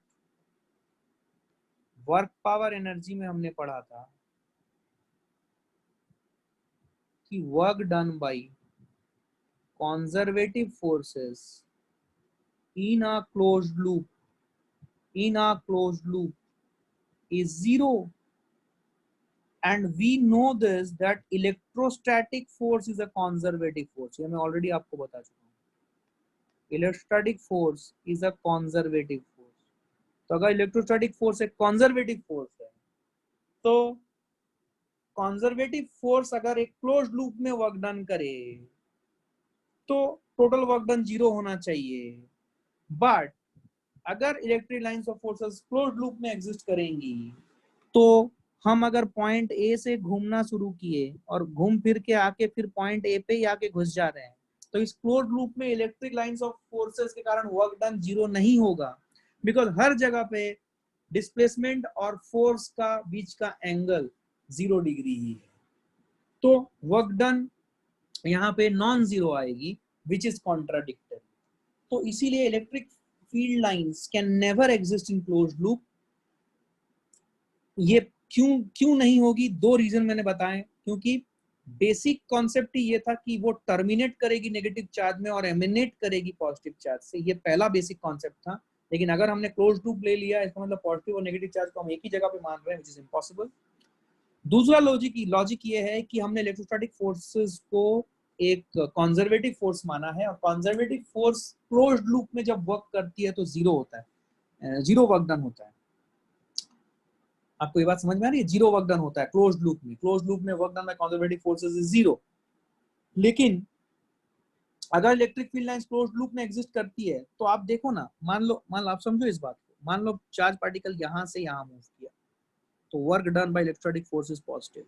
work power energy में हमने पढ़ा था कि work done by conservative forces in a closed loop is 0, and we know this that electrostatic force is a conservative force। ये मैं already आपको बता चुका हूँ, electrostatic force is a conservative force. तो अगर इलेक्ट्रोस्टैटिक फोर्स एक कंजर्वेटिव फोर्स है, तो कंजर्वेटिव फोर्स अगर एक क्लोज्ड लूप में वर्क डन करे तो टोटल वर्क डन 0 होना चाहिए। बट अगर electric lines of forces closed loop में एग्जिस्ट करेंगी, तो हम अगर पॉइंट ए से घूमना शुरू किए और घूम फिर के आके फिर पॉइंट ए पे ही आके घुस जा रहे हैं, तो इस क्लोज्ड लूप में इलेक्ट्रिक लाइंस ऑफ फोर्सेस के कारण वर्क डन 0 नहीं होगा, बिकॉज हर जगह पे डिस्प्लेसमेंट और फोर्स का बीच का एंगल 0 डिग्री ही है। तो वर्क डन यहाँ पे नॉन जीरो आएगी, विच इज कॉन्ट्राडिक्टरी। तो इसीलिए electric field lines can never exist in closed loop. ये क्यों नहीं होगी? दो रीजन मैंने बताए, क्योंकि बेसिक कॉन्सेप्ट ही ये था कि वो टर्मिनेट करेगी नेगेटिव चार्ज में और एमिनेट करेगी पॉजिटिव चार्ज से, ये पहला बेसिक कॉन्सेप्ट था। लेकिन अगर हमने क्लोज्ड लूप ले लिया, इसका मतलब पॉजिटिव और नेगेटिव चार्ज को हम एक ही जगह पे मान रहे हैं, विच इज इम्पॉसिबल। दूसरा लॉजिक ये है कि हमने इलेक्ट्रोस्टैटिक फोर्सेस को एक कंजर्वेटिव फोर्स माना है, और कंजर्वेटिव फोर्स क्लोज्ड लूप में जब वर्क करती है तो जीरो होता है, जीरो वर्क डन होता है। आपको ये बात समझ में आ रही है? जीरो वर्क डन होता है क्लोज्ड लूप में। क्लोज्ड लूप में work done by conservative forces is zero. लेकिन अगर electric field lines closed loop में एग्जिस्ट करती है तो आप देखो ना, मान लो आप समझो इस बात को, मान लो चार्ज पार्टिकल यहां से यहां मूव किया तो work done by electrostatic force is positive.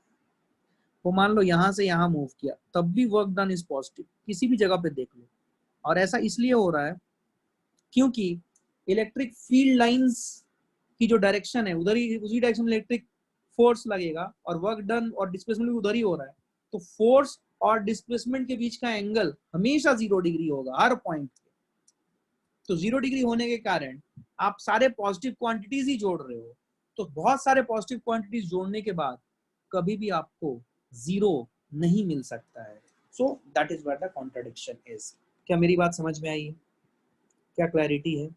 वो मान लो यहां से यहां मूव किया तब भी वर्क डन इज पॉजिटिव, किसी भी जगह पे देख लो। और ऐसा इसलिए हो रहा है क्योंकि इलेक्ट्रिक फील्ड लाइंस की जो डायरेक्शन है उधर ही, उसी डायरेक्शन में इलेक्ट्रिक फोर्स लगेगा और वर्क डन और डिस्प्लेसमेंट भी उधर ही हो रहा है। तो फोर्स और डिस्प्लेसमेंट के बीच का एंगल हमेशा 0 डिग्री होगा हर पॉइंट पे। तो 0 डिग्री होने के कारण आप सारे पॉजिटिव क्वांटिटीज ही जोड़ रहे हो, तो बहुत सारे पॉजिटिव क्वांटिटीज जोड़ने के बाद कभी भी आपको 0 नहीं मिल सकता है। So that is what the contradiction is. क्या मेरी बात समझ में आई है? क्या क्लैरिटी है?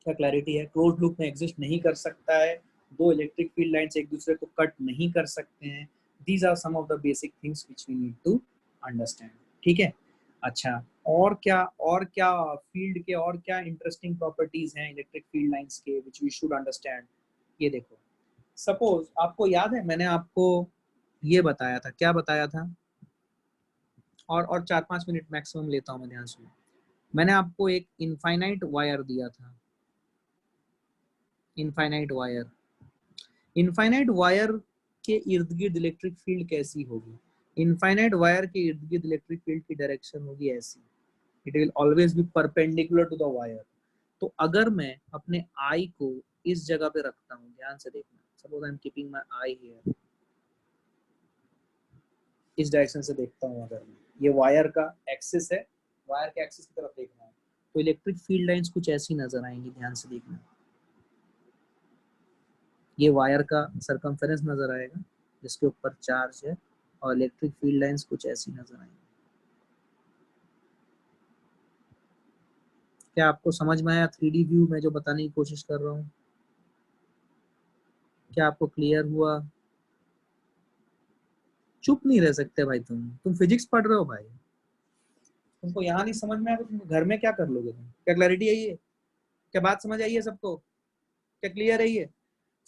क्या क्लैरिटी है? क्लोज्ड लूप में एग्जिस्ट नहीं कर सकता है, दो इलेक्ट्रिक फील्ड लाइंस एक दूसरे को कट नहीं कर सकते हैं। These are some of the basic things which we need to understand. ठीक है, अच्छा और क्या फील्ड के और क्या इंटरेस्टिंग प्रॉपर्टीज हैं इलेक्ट्रिक फील्ड लाइंस के व्हिच वी शुड अंडरस्टैंड? ये देखो, सपोज आपको याद है मैंने आपको ये बताया था, क्या बताया था? और 4-5 मिनट मैक्सिमम लेता हूँ मैं, ध्यान सुनो। मैंने आपको एक इनफाइनाइट वायर दिया था, इनफाइनाइट वायर। इनफाइनाइट वायर के इर्द गिर्द इलेक्ट्रिक फील्ड कैसी होगी? इनफाइनाइट वायर के इर्द गिर्द इलेक्ट्रिक फील्ड की डायरेक्शन होगी ऐसी, it will always be perpendicular to the wire. तो अगर मैं अपने आई को इस जगह पे रखता हूँ, ध्यान से देखना, suppose I am keeping my I hear, इस डायरेक्शन से देखता हूँ, अगर मैं, ये वायर का एक्सिस है, वायर के एक्सिस की तरफ देख रहा हूँ, तो इलेक्ट्रिक फील्ड लाइंस कुछ ऐसी नजर आएंगी, ध्यान से देखना। ये वायर का सरकमफेरेंस नजर आएगा जिसके ऊपर चार्ज है, और इलेक्ट्रिक फील्ड लाइंस कुछ ऐसी नजर आएंगी। क्या आपको समझ में आया 3D व्यू में जो बताने की कोशिश कर रहा हूँ? क्या आपको क्लियर हुआ? चुप नहीं रह सकते भाई, तुम फिजिक्स पढ़ रहे हो भाई, तुमको यहाँ नहीं समझ में आया तो तुम घर में क्या कर लोगे तुम? क्या क्लैरिटी आई है? क्या बात समझ आई है सबको? क्या क्लियर है ये?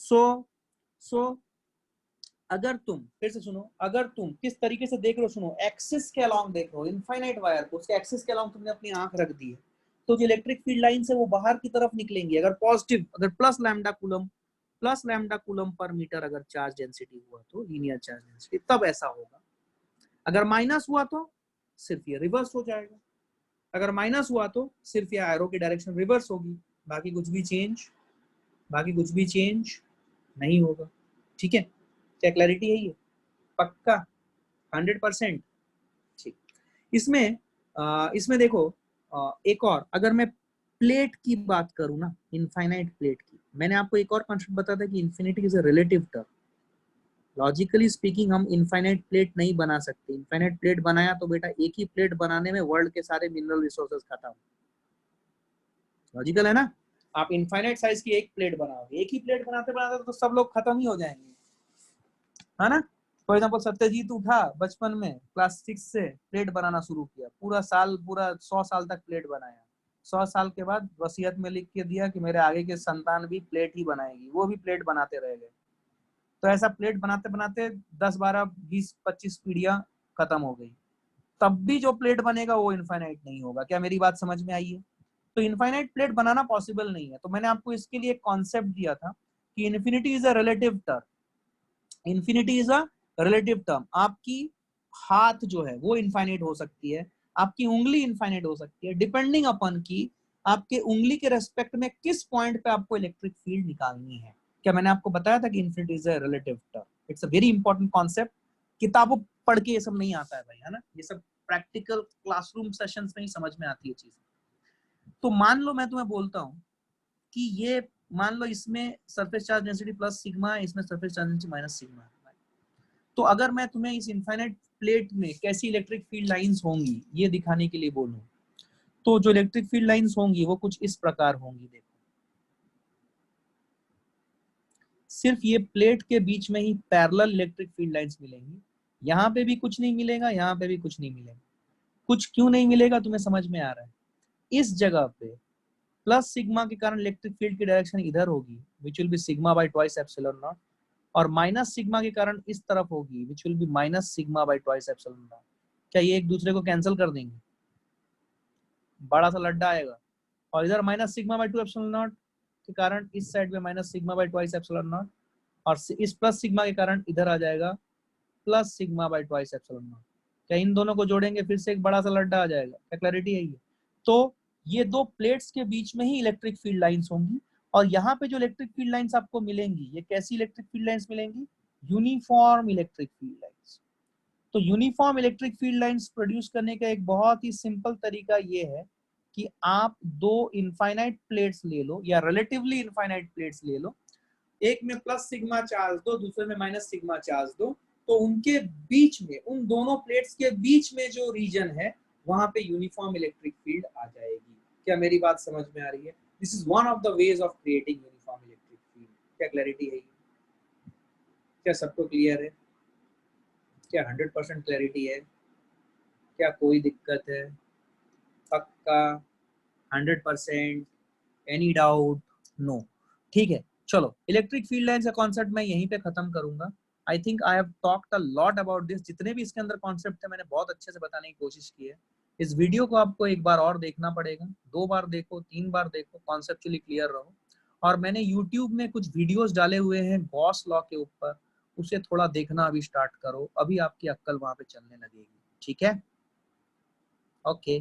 सो अगर तुम फिर से सुनो, अगर तुम किस तरीके से देख रहे हो, सुनो, एक्सिस के अलोंग देख रहे हो इनफाइनाइट वायर को, उसके एक्सिस के अलोंग तुमने अपनी आंख रख दी है, तो जो इलेक्ट्रिक फील्ड लाइन है वो बाहर की तरफ निकलेंगी। अगर पॉजिटिव, अगर plus lambda coulomb per metre अगर चार्ज डेंसिटी हुआ तो लीनियर चार्ज डेंसिटी, तब ऐसा होगा। अगर माइनस हुआ तो सिर्फ ये रिवर्स हो जाएगा। अगर माइनस हुआ तो सिर्फ ये एरो की डायरेक्शन रिवर्स होगी, बाकी कुछ भी चेंज नहीं होगा। ठीक है, क्या क्लैरिटी है ये? पक्का 100%? ठीक। इसमें देखो, एक और, अगर मैं प्लेट की बात करूं ना, इनफाइनाइट प्लेट की, मैंने आपको एक और कॉन्सेप्ट बताया था कि infinity is a relative term. Logically speaking हम इनफाइनाइट प्लेट नहीं बना सकते। इनफाइनाइट प्लेट बनाया तो बेटा एक ही प्लेट बनाने में वर्ल्ड के सारे मिनरल रिसोर्सेज खत्म। लॉजिकल है ना? आप इनफाइनाइट साइज की एक प्लेट बनाओगे, एक ही प्लेट बनाते बनाते तो सब लोग खत्म ही हो जाएंगे, है ना? फॉर एग्जाम्पल सत्यजीत उठा बचपन में क्लास 6 से प्लेट बनाना शुरू किया, पूरा 100 साल तक प्लेट बनाया। 100 साल के बाद वसीयत में लिख के दिया कि मेरे आगे के संतान भी प्लेट ही बनाएगी, वो भी प्लेट बनाते रह गए। तो ऐसा प्लेट बनाते बनाते 10, 12, 20, 25 पीढ़ियां खत्म हो गई, तब भी जो प्लेट बनेगा वो इनफाइनाइट नहीं होगा। क्या मेरी बात समझ में आई है? तो इनफाइनाइट प्लेट बनाना पॉसिबल नहीं है। तो मैंने आपको इसके लिए एक कॉन्सेप्ट दिया था कि infinity is a relative term. Infinity is a relative term. आपकी हाथ जो है वो इनफाइनाइट हो सकती है, आपकी उंगली इनफाइनाइट हो सकती है, डिपेंडिंग अपॉन की आपके उंगली के रेस्पेक्ट में किस पॉइंट पे आपको इलेक्ट्रिक फील्ड निकालनी है। क्या मैंने आपको बताया था कि infinity is a relative term? It's a very important concept. किताबों पढ़ के ये सब नहीं आता है भाई, है ना? ये सब प्रैक्टिकल क्लासरूम सेशंस में ही समझ में आती है चीजें। तो मान लो मैं तुम्हें बोलता हूँ कि ये, मान लो इसमें surface charge density plus sigma है, इसमें surface charge density minus sigma है। तो अगर मैं तुम्हें इस इनफाइनाइट प्लेट में कैसी इलेक्ट्रिक फील्ड लाइंस होंगी ये दिखाने के लिए बोलूं, तो जो इलेक्ट्रिक फील्ड लाइंस होंगी वो कुछ इस प्रकार होंगी। देखो, सिर्फ ये प्लेट के बीच में ही पैरेलल इलेक्ट्रिक फील्ड लाइंस मिलेंगी, यहाँ पे भी कुछ नहीं मिलेगा, यहाँ पे भी कुछ नहीं मिलेगा। कुछ क्यों नहीं मिलेगा तुम्हें समझ में आ रहा है? इस जगह पे प्लस सिग्मा के कारण इलेक्ट्रिक फील्ड की डायरेक्शन इधर होगी, which will be sigma bye twice epsilon not, और माइनस सिग्मा के कारण इस तरफ होगी, which will be minus sigma bye twice epsilon not. क्या ये एक दूसरे को कैंसिल कर देंगे? बड़ा सा लड्डा आएगा, और इधर minus sigma by two epsilon not के कारण इस साइड में minus sigma bye twice epsilon not, और इस प्लस सिग्मा के कारण इधर आ जाएगा plus sigma bye twice epsilon not. क्या इन दोनों को जोड़ेंगे फिर से एक बड़ा सा लड्डा आ जाएगा? क्या क्लैरिटी है ये? तो ये दो प्लेट्स के बीच में ही इलेक्ट्रिक फील्ड लाइंस होंगी, और यहाँ पे जो इलेक्ट्रिक फील्ड लाइंस आपको मिलेंगी, ये कैसी इलेक्ट्रिक फील्ड लाइंस मिलेंगी? Uniform electric field lines. तो uniform electric field lines produce करने का एक बहुत ही सिंपल तरीका ये है कि आप दो इनफाइनाइट प्लेट्स ले लो, या रिलेटिवली इनफाइनाइट प्लेट्स ले लो, एक में प्लस सिग्मा चार्ज दो, दूसरे में माइनस सिग्मा चार्ज दो, तो उनके बीच में, उन दोनों प्लेट्स के बीच में जो रीजन है वहां पे यूनिफॉर्म इलेक्ट्रिक फील्ड आ जाएगी। क्या मेरी बात समझ में आ रही है? This is one of the ways of creating uniform electric field. क्या क्लैरिटी है? क्या सबको क्लियर है? क्या 100% क्लैरिटी है? क्या कोई दिक्कत है? पक्का? 100%? Any doubt? नो? ठीक है, चलो इलेक्ट्रिक फील्ड लाइंस का कॉन्सेप्ट मैं यहीं पे खत्म करूंगा। I think I have talked a lot about this. जितने भी इसके अंदर कॉन्सेप्ट है मैंने बहुत अच्छे से बताने की कोशिश की है। इस वीडियो को आपको एक बार और देखना पड़ेगा, 2 बार देखो, 3 बार देखो, कॉन्सेप्चुअली क्लियर रहो। और मैंने यूट्यूब में कुछ वीडियोस डाले हुए हैं गॉस लॉ के ऊपर, उसे थोड़ा देखना अभी स्टार्ट करो, अभी आपकी अक्ल वहां पे चलने लगेगी। ठीक है? ओके।